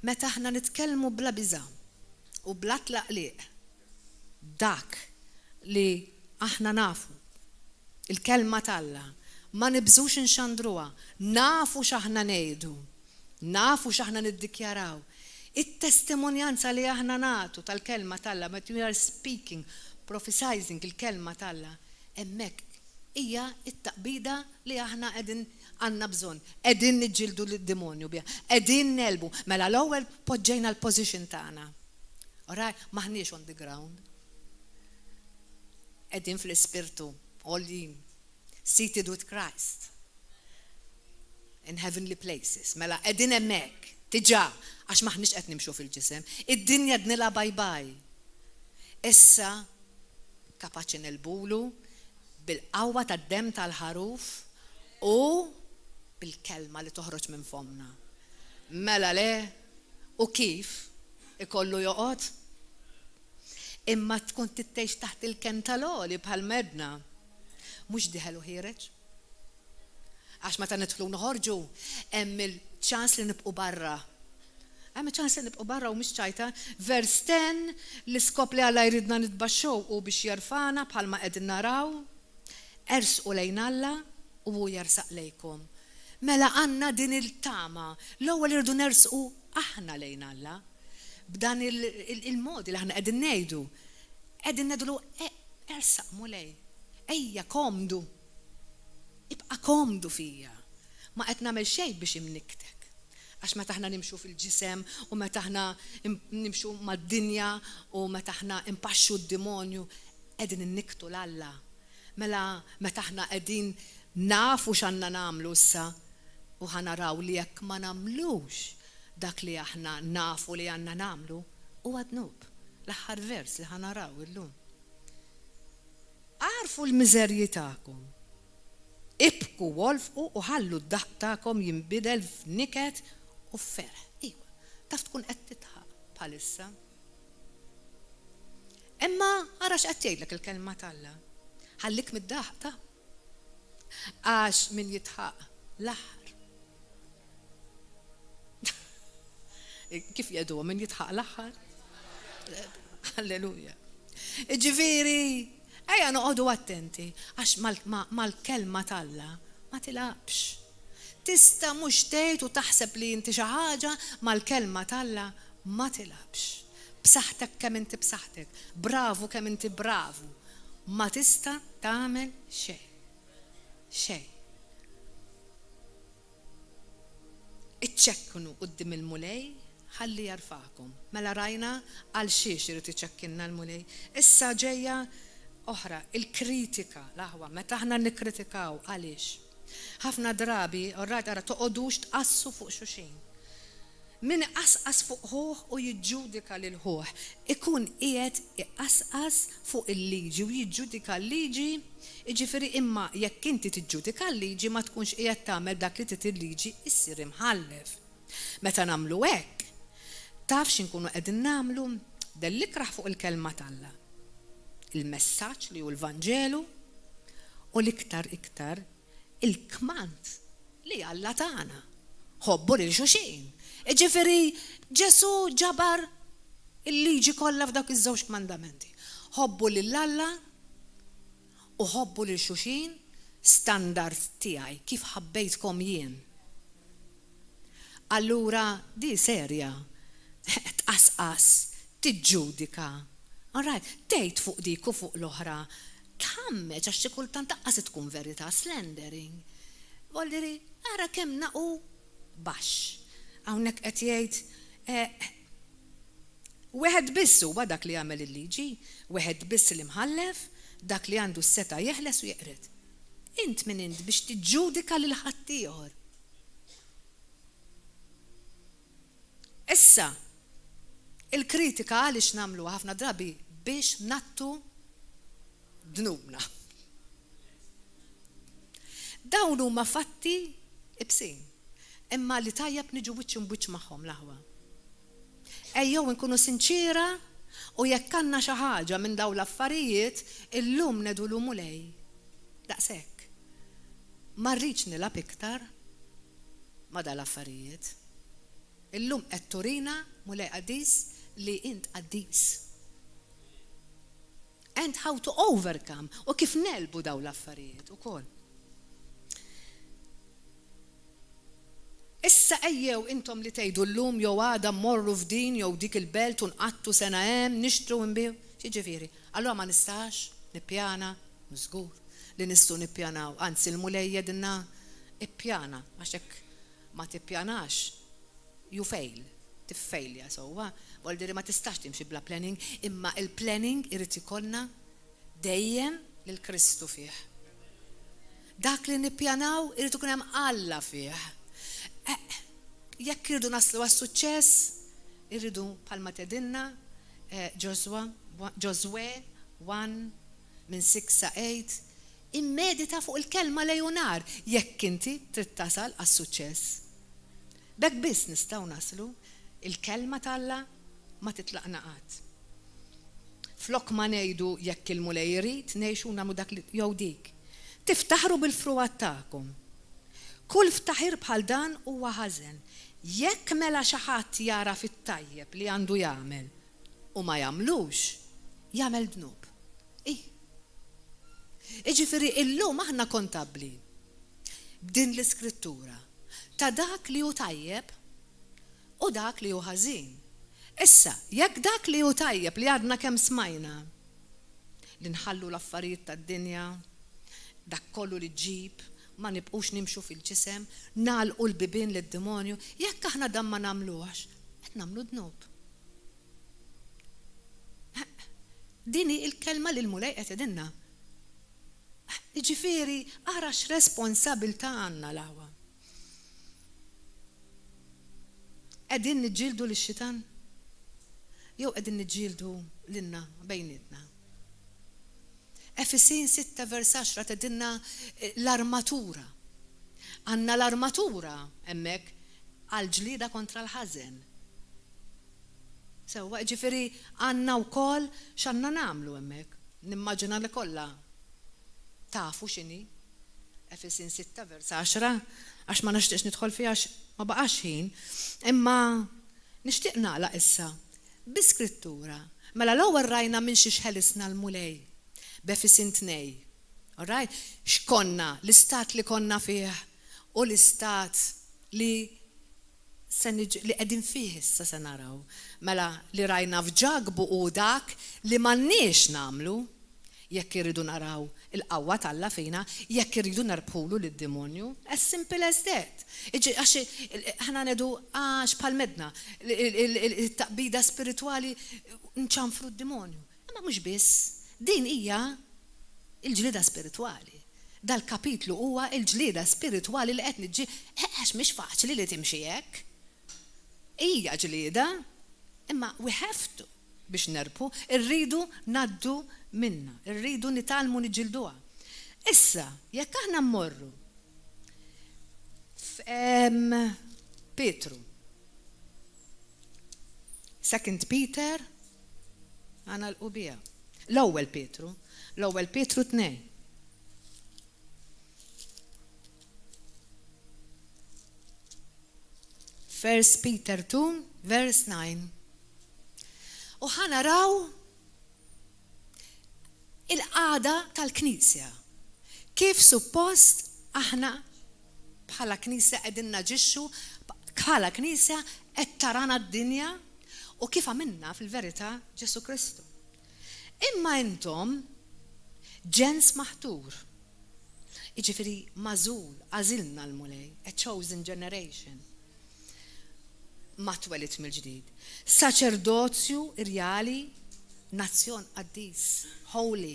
meta aħna nitkellmu bla biża' u bla tlaqliq dak li aħna nafu il-kelma talla ma nibżux inxandruha, nafu x'aħna ngħidu, nafu x'aħna niddikjaraw. It-testimonjanza li aħna nagħtu tal-kelma talla, meta we are speaking, prophesizing il-kelma talla, hemmhekk hija t-taqbida li aħna qegħdin għandna bżonn, qegħdin niġġieldu lid-demonju biha, qegħdin nelbu. Mela l-ewwel poġġejna l-position tagħna. Alright, maħniex on the ground. Qegħdin fl-ispirtu, għoljin, seated with Christ in heavenly places. Mela qegħdin hemmhekk, diġà, għax maħniex qed nimxu fil-ġisem. Id-dinja dnilha bye. Issa kapaċi nelbulu bil-qawwa tad-dem tal-ħaruf u bil-kelma li toħroġ minn fomna. Mela le, u kif ikollu joqgħod? Imma tkun tittejx taħt il-kentaloli bħal medna. Mhux diħel u ħireġ. Għax meta nidħlu noħorġu hemm il-ċans li nibqu barra. Hemm ċans li nibqu barra u mhix ċajta. Vers 10 l-iskop li Alla jridna nitbaxxew u biex jarfana bħalma qegħdin naraw. Ersqu lejn Alla u hu jarsaq lejkom. Mela għandna din il-tama. L-ewwel irdu nersqu aħna lejn Alla. B'dan il-modi li aħna qegħdin ngħidu. Qegħdin ngħidlu ersaq mulej. Ejja komdu. Ibqa' komdu fija. Ma qed nagħmel xejn biex imniktek. Għax meta aħna nimxu fil-ġisem u meta aħna nimxu mad-dinja u meta aħna impaxxu d-demonju qegħdin inniktu l-Alla. Mela meta aħna qegħdin nafu x'għandna nagħmlu issa u ħanaraw li jekk ma nagħmlux dak li aħna nafu li għandna nagħmlu huwa dnub. L-aħħar vers li ħanaraw illum. Għarfu l-miżerji tagħkom. Ibku wolfqu u ħallu d-daħq tagħkom jinbidel f'niket u f'ferħ. Iwa, taf tkun qed titħaq bħalissa. Imma ara x'qed tgħidlek il-kelma talla. Ħallik mid-daħq ta' għax min jitħaq l-aħħar. Kif jgħidu min jitħaq l-aħħar? Alleluja. Ġifieri, ejja noqogħdu attenti għax mal-kelma talla ma tilaqx. Tista' mhux tgħid u taħseb li inti xi ħaġa mal-kelma talla ma tilaqx. B'saħħtek kemm inti b'saħħtek, bravu kemm inti bravu, ma tista' tagħmel xejn. Xejn. Iċċekknu quddiem il-mulej ħalli jarfakom. Mela rajna għal xiex irid iċekkinna l-mulej. Issa ġejja oħra, il-kritika, l-aħwa, meta aħna nikkritikaw għaliex. Ħafna drabi, orrajt ara toqgħodux tqassu fuq xulxin. Min iqasqas fuq ħuħ u jiġġudika lil ħuħ, ikun qiegħed iqasqas fuq il-liġi u jiġġudika l-liġi, jiġifieri imma jekk inti tiġġudika l-liġi ma tkunx qiegħed tagħmel dak li trid il-liġi issir imħallef. Meta nagħmlu hekk, taf x'inkunu qegħdin nagħmlu dellikraħ fuq il-kelma talla. Il-messaġġ li hu l-Vanġelu u l-iktar il-kmand li Alla tagħna. Ħobbu lil xulxin. Ġifieri Ġesu ġabar il-liġi kollha f'dawk iż-żewġ kmandamenti. Ħobbu lil Alla u ħobbu lil xulxin standard tiegħi kif ħabbejtkom jien. Allura di serja tqasqas, tiġġudika. Alright, tgħid fuq dik u fuq l-oħra. Tħammeġ għax xi kultant taqqas tkun verità slendering. Voldiri, ara kemm naqu baxx. Hawnhekk qed jgħid wieħed biss huwa dak li jagħmel il-liġi, wieħed biss li mħallef, dak li għandu s-seta jeħles u jeqret. int min int biex tiġġudika lil ħaddieħor. Issa, il-kritika għaliex nagħmlu ħafna drabi biex nattu dnubna. Dawn huma fatti ibsin, imma li tajjeb niġu wiċċ imwiċċ magħhom l-aħwa. Ejjew nkunu sinċira u jekk għandna xi ħaġa minn dawn l-affarijiet, illum nedu l mulej. Daqshekk. Ma rridx nilab iktar ma dal-affarijiet. Illum qed turina mulej qaddis li int qaddis. And how to overcome u kif nelbu dawn l-affarijiet ukoll. Issa ejjew intom li tgħidu llum jew għada mmorru f'din jew dik il-belt u nqattu sena hemm nixtru nbiew. Xiġifieri, allura ma nistax nippjana żgur li nistgħu nippjanaw, anzi l-mulej jedilna ippjana għax hekk ma tippjanax you fail, tiffejlja sewwa, vuol ma tistax timxi bla planning, imma il-planning irid ikollna dejjem lil Kristu fih. Dak li nippjanaw irid ikun hemm Alla fih. Jekk irridu naslu għas-suċċess, irridu bħalma tedinna Josue 1 minn 6 sa 8, immedita fuq il-kelma lejunar jekk inti trid tasal għas-suċċess. B'hekk biss nistgħu naslu il-kelma talla ma titlaqna qatt. Flok ma ngħidu jekk il-mulej irid ngħixu nagħmlu dak li jew dik. Tiftaħru bil-fruwat tagħkom. Kull ftaħir bħal dan huwa ħażen. Jekk mela xi ħadd jara fit-tajjeb li għandu jagħmel u ma jagħmlux, jagħmel dnub. Jiġifieri illum aħna kontabbli b'din l-iskrittura ta' dak li hu tajjeb u dak li hu ħażin. Issa, jekk dak li hu tajjeb li għadna kemm smajna li nħallu l-affarijiet tad-dinja, dak kollu li ġib, ma nibqux nimxu fil-ġisem, nagħlqu l-bibien lid-demonju, jekk aħna dan ma nagħmluhx, qed nagħmlu dnub. Dini il-kelma li l-mulej qed idinna. Jiġifieri ara x'responsabbiltà għandna l-aħwa. Qegħdin niġġieldu lix-xitan? Jew qegħdin niġġieldu lilna bejnietna? Efesin 6 vers 10 tedinna l-armatura. Għanna l-armatura hemmhekk għal-ġlieda kontra l-ħażen. Sewwa ġifieri għandna wkoll x'għandna nagħmlu hemmhekk. Nimmaġina li kollha tafu x'inhi. Efesin 6 vers 10 għax ma nixtieqx nidħol fiha ma baqax ħin, imma nixtieq nagħlaq issa bi-skrittura. Mela l-ewwel rajna minn xi xħelisna l-mulej. B'Efesin 2. All right? X'konna, l-istat li konna fih u l-istat li qegħdin fih issa se naraw. Mela li rajna f'ġagbu u dak li m'għandniex nagħmlu jekk irridu naraw il-qawwa talla fina, jekk irridu narbħulu lid-demonju, as simple as that. Għax aħna nedu għax bħal medna it-taqbida spiritwali nċanfru d-demonju. Imma mhux biss. Din hija il-ġlieda spiritwali. Dal-kapitlu huwa il-ġlieda spiritwali li qed niġġi għax mhix faċli li timxi hekk. Hija ġlieda, imma we have to biex nerbħu, irridu naddu minna, irridu nitalmu niġġilduha. Issa, jekk aħna mmorru Petru. 2 Peter għana l-qubija. L-ewwel Petru 2. First Peter 2, verse 9. U ħanaraw il-qada tal-Knisja. Kif suppost aħna bħala Knisja qegħdin naġixxu bħala Knisja qed tarana d-dinja u kif għamilna fil-verità Ġesu Kristu. Imma intom ġens maħtur. Jiġifieri mażul, għażilna l-mulej, a chosen generation. Ma twelit mill-ġdid. Saċerdozju irjali, nazzjon qaddis, holy.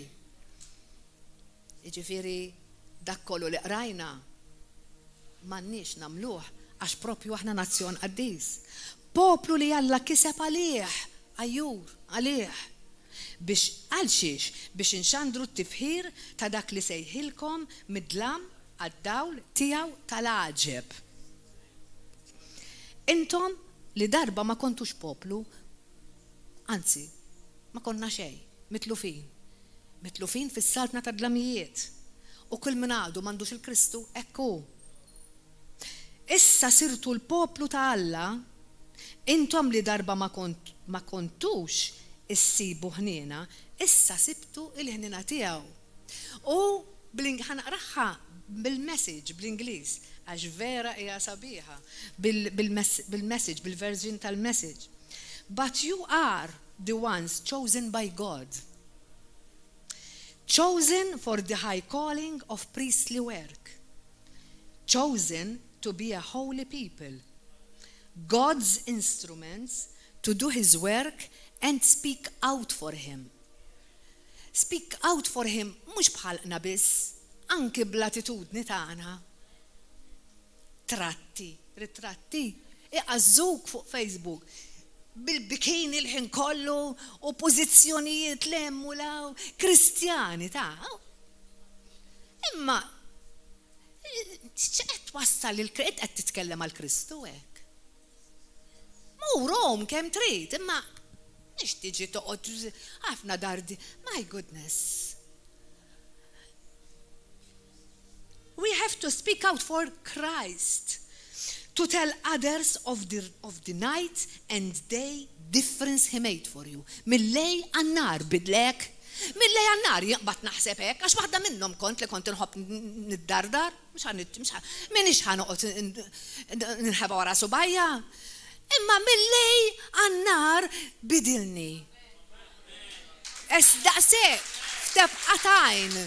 Jiġifieri dak kollu li qrajna m'għandniex nagħmluh għax propju aħna nazzjon qaddis. Poplu li Alla kiseb għalih, għajjur għalih. Biex għalxiex biex inxandru t-tifħir ta' dak li sejħilkom mid-dlam għad-dawl tiegħu tal-għaġeb. Intom li darba ma kontux poplu, anzi, ma konna xejn, mitlufin fis-saltna ta' dlamijiet. U kull min għadu m'għandux il-Kristu, ekku. Issa sirtu l-poplu ta' Alla, intom li darba ma kontux issibu ħnina, issa sibtu il-ħnina tiegħu. U ħanaqraħħa bil-message bl-Ingliż, għax vera hija sabiħa bil-message, bil-version tal-message. But you are the ones chosen by God, chosen for the high calling of priestly work, chosen to be a holy people, God's instruments to do His work and speak out for Him. Speak out for Him mhux bħalqna biss, anki bl-attitudni tagħna. Ritratti, iqażżuk fuq Facebook bil-bikini l-ħin kollu u pożizzjonijiet lemmu law Kristjani ta'. Imma x'qed wassal il-Krist qed titkellem għal Kristu hekk. Murhom kemm trid, imma nix tiġi toqgħod ħafna dardi. My goodness. We have to speak out for Christ, to tell others of the night and day difference He made for you. Mill-lej għan-nar bidlek, mill-lej għan-nar jaqbad naħseb hekk, għax waħda minnhom kont li kont inħobb niddardar, minix ħanoqgħod nħeba wara subajja. Imma mill-lej għan-nar bidilni. Daqshekk f'tebqatajn.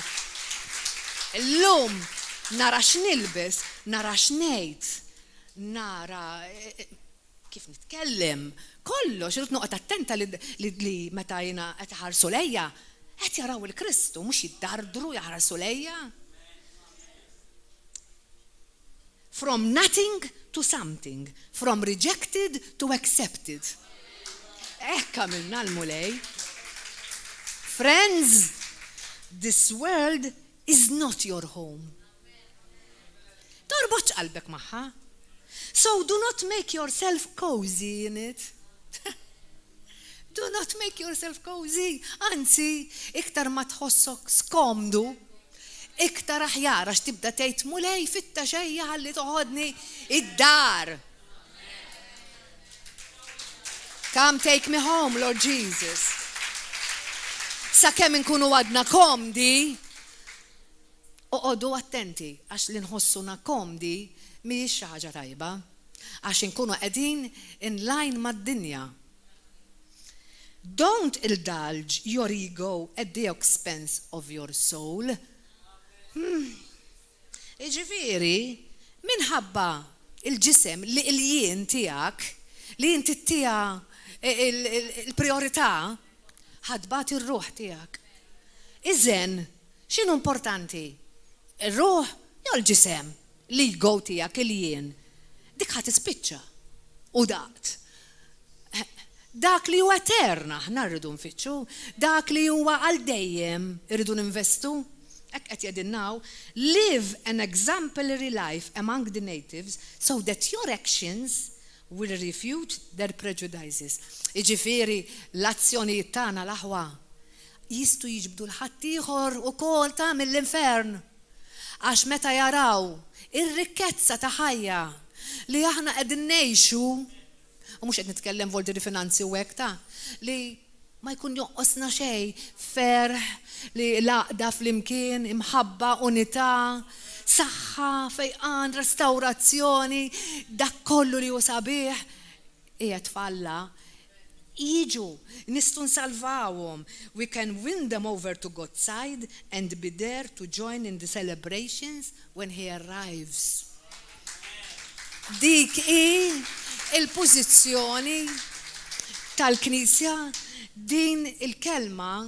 Illum nara x'nilbes, nara x'ngħid, nara kif nitkellem, kollox irid noqgħod attenta li meta jiena qed iħarsu lejja, qed jaraw il-Kristu mhux jiddardru jaħarsu lejja. From nothing to something, from rejected to accepted. Hekk għamilna l-mulej. Friends, this world is not your home. Torbotx qalbek magħha. So do not make yourself cozy in it. Do not make yourself cozy. Anzi, iktar ma tħossok skomdu, iktar aħjar għax tibda tgħid mulej fit-taxejja ħalli toħodni id-dar. Come take me home, Lord Jesus. Sakemm inkunu għadna komdi, oqgħodu attenti għax li nħossuna komdi mhijiex xi ħaġa tajba, għax inkunu qegħdin in line mad-dinja. Don't indulge your ego at the expense of your soul. Jiġifieri, minħabba il-ġisem li l-jien tiegħek, li inti tija il-priorità, ħadbat ir-ruħ tiegħek. Iżen, x'inhu importanti? Ir-ruħ jew l-ġisem, l-ego tiegħek il-jien. Dik ħadd ispiċċa u daqt. Dak li huwa eterna aħna rridu nfittxu, dak li huwa għal dejjem irridu ninvestu. Hekk qed jgħidilnaw, live an exemplary life among the natives so that your actions will refute their prejudices. Jiġifieri l-azzjonijiet tagħna l-aħwa jistgħu jiġbdu l-ħadd ieħor ukoll ta' mill-infern. Għax meta jaraw ir-rikkezza ta' ħajja li aħna qegħdin ngħixu, u mhux qed nitkellem volti finanzi u hekk ta' li ma jkun joqosna xejn ferħ li laqda flimkien imħabba unità, saħħa, fejqan, restawrazzjoni, dak kollu li hu sabiħ qiegħed tfalla. Jiġu, nistgħu nsalvawhom. We can win them over to God's side and be there to join in the celebrations when He arrives. Dik hi il-pożizzjoni tal-Knisja, din il-kelma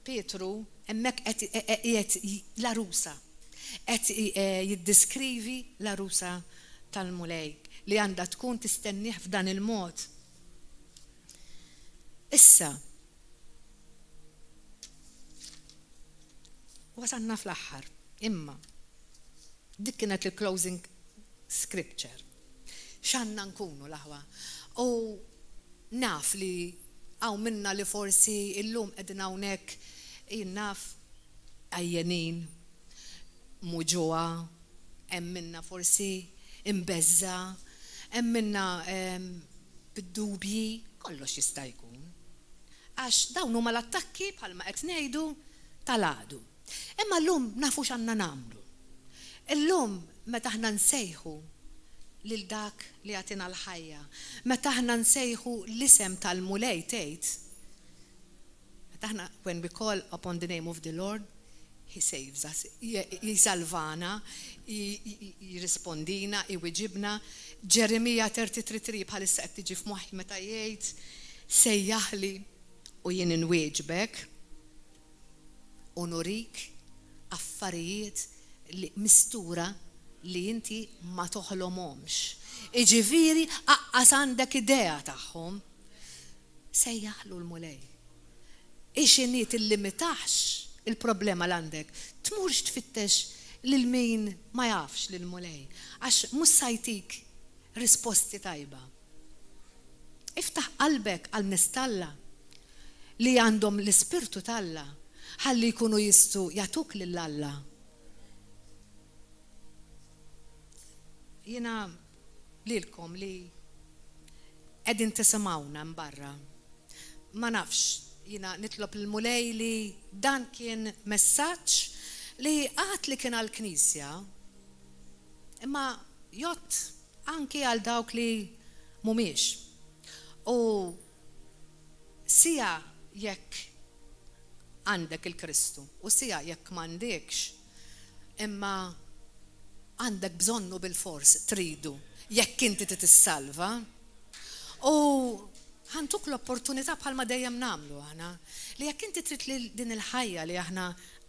Petru hemmhekk qiegħed l-arusa. qed jiddeskrivi l-arusa tal-mulej li għandha tkun tistennih f'dan il-mod. Issa, wasanna fl-aħħar, imma dik kienet il-closing scripture. X'għandna nkunu l-aħwa. U naf li għaw minna li forsi illum qegħdin hawnhekk naf għajjenin, muġuwa, hemm minna forsi imbeżza, hemm minna bid-dubji, kollox jista' jkun. Għax dawn huma l-attakki bħalma qed ngħidu tal-għadu. Imma llum nafu x'għandna nagħmlu. Illum meta aħna nsejħu lil dak li għatina l-ħajja, meta aħna nsejħu l-isem tal-mulej tgħid, meta aħna when we call upon the name of the Lord, He saves us, jisalvana, jirrispondina, iwiġibna. Ġeremija 33 bħalissa qed tiġi f'moħħi meta jgħid sejjaħli u jien inwieġbek u nurik affarijiet li mistura li inti ma toħlomhomx. Iġifieri aqqas għandek idea tagħhom. Sejjaħlu l-mulej. Ix-xiniet illimitax il-problema l-għandek. Tmurx tfittex lil min ma jafx lil mulej. Għax mhux sajtik risposti tajba. Iftaħ qalbek għal nistalla li għandhom l-ispirtu talla ħalli jkunu jistu jatuk lill-Alla. Jiena lilkom li qegħdin tisimgħuna mbarra. Ma nafx, jiena nitlob il-mulej li dan kien messaġġ li għad li kien għall-Knisja, imma jott anki għal dawk li mhumiex. U sija jekk għandek il-Kristu u sija jekk m'għandekx, imma għandek bżonnu bil-fors tridu jekk inti titissalva. U ħantuk l-opportunità bħalma dejjem nagħmlu aħna li jekk inti trid li din il-ħajja li aħna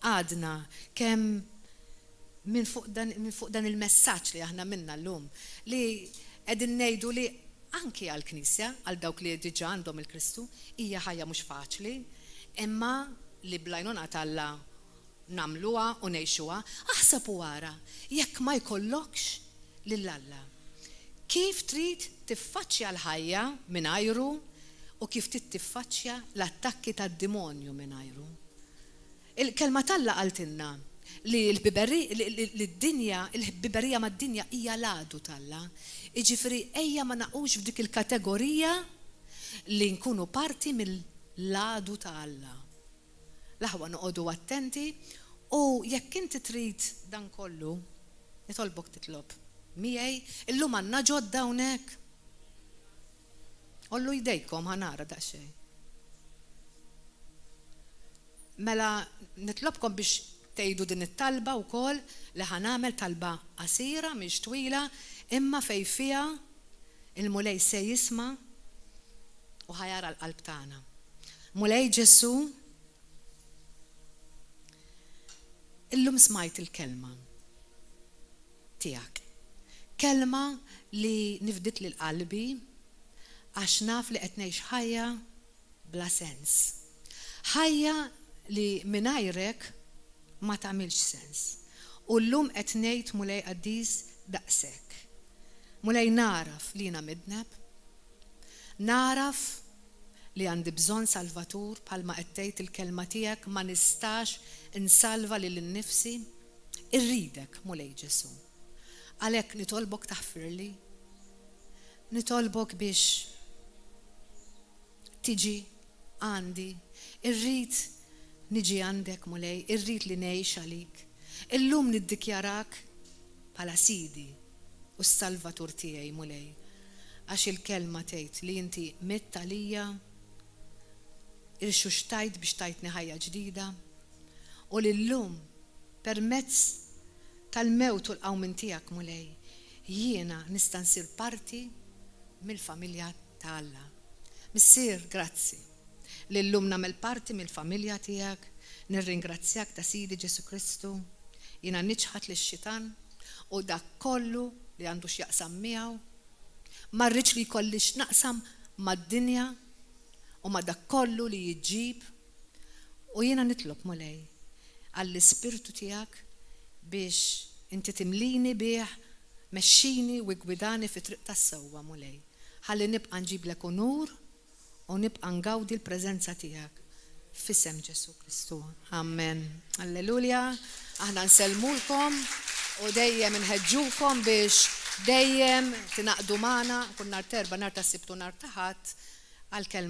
għadna kemm minn fuq dan il-messaġġ li aħna minna llum li qegħdin ngħidu li anki għall-Knisja għal dawk li diġà għandhom il-Kristu hija ħajja mhux faċli, imma li blajnuna Alla nagħmluha u ngħixuha, aħseb wara jekk ma jkollokx lill-Alla. Kif trid tiffaċċja l-ħajja mingħajru u kif trid tiffaċċja l-attakki tad-dimonju mingħajru. Il-kelma Alla qaltilna li l-dinja, il-ħbiberija mad-dinja hija l-għadu Alla. Jiġifieri ejja ma naqgħux f'dik il-kategorija li nkunu parti mill-għadu ta' Alla. L-aħwa noqogħdu attenti u jekk inti trid dan kollu, nitolbok titlob miegħi, illum għandna ġodda hawnhekk. Ollu jdejkom ħanara daqsxejn. Mela nitlobkom biex tgħidu din it-talba wkoll li ħanagħmel talba qasira mhix twila, imma fejn fiha il-mulej se jisma' u ħajara l-qalb tagħna. Mulej Ġesu, illum smajt il-kelma tiegħek. Kelma li nifdit lil qalbi għax naf li qed ngħix ħajja bla sens. Ħajja li mingħajrek ma tagħmilx sens. U llum qed ngħid mulej qaddiż daqshekk. Mulej naraf li jiena midneb, naraf li għandi bżonn salvatur bħalma qed tgħid il-kelma tiegħek ma nistax insalva lil innifsi. Irridek mulej Ġesu. Għalhekk nitolbok taħfirli, nitolbok biex tiġi għandi, irrid niġi għandek mulej, irrid li ngħix għalik. Illum niddikjarak bħala sidi u s-salvatur tiegħi mulej. Għax il-kelma tgħid li inti mitt għalija, irxuxtajt biex tajtni ħajja ġdida, u lillum permezz tal-mewt u l-qawmin tiegħek mulej, jiena nista' nsir parti mill-familja ta' Alla. Missier, grazzi. Lillum nagħmel parti mill-familja tiegħek, nirringrazzjak ta' Sidi Ġesu Kristu, Jiena niċħat lix-xitan u dak kollu li għandu x'jaqsam miegħu. Ma rridx li jkollix naqsam mad-dinja u ma dak kollu li jiġġib. U jiena nitlob mulej għall-ispirtu tiegħek biex inti timlini bih, mexxini u gwidani fi triq tas-sewwa mulej. Ħalli nibqa' nġiblek unur u nibqa' ngawdi l-preżenza tiegħek f'isem Ġesu Kristu. Amen. Alleluja. Aħna nsellmulkom u dejjem inħeġġukom biex dejjem tinaqdu magħna kull nhar terba' nhar tas-Sibt u nhar ta' Ħadd għall-kelma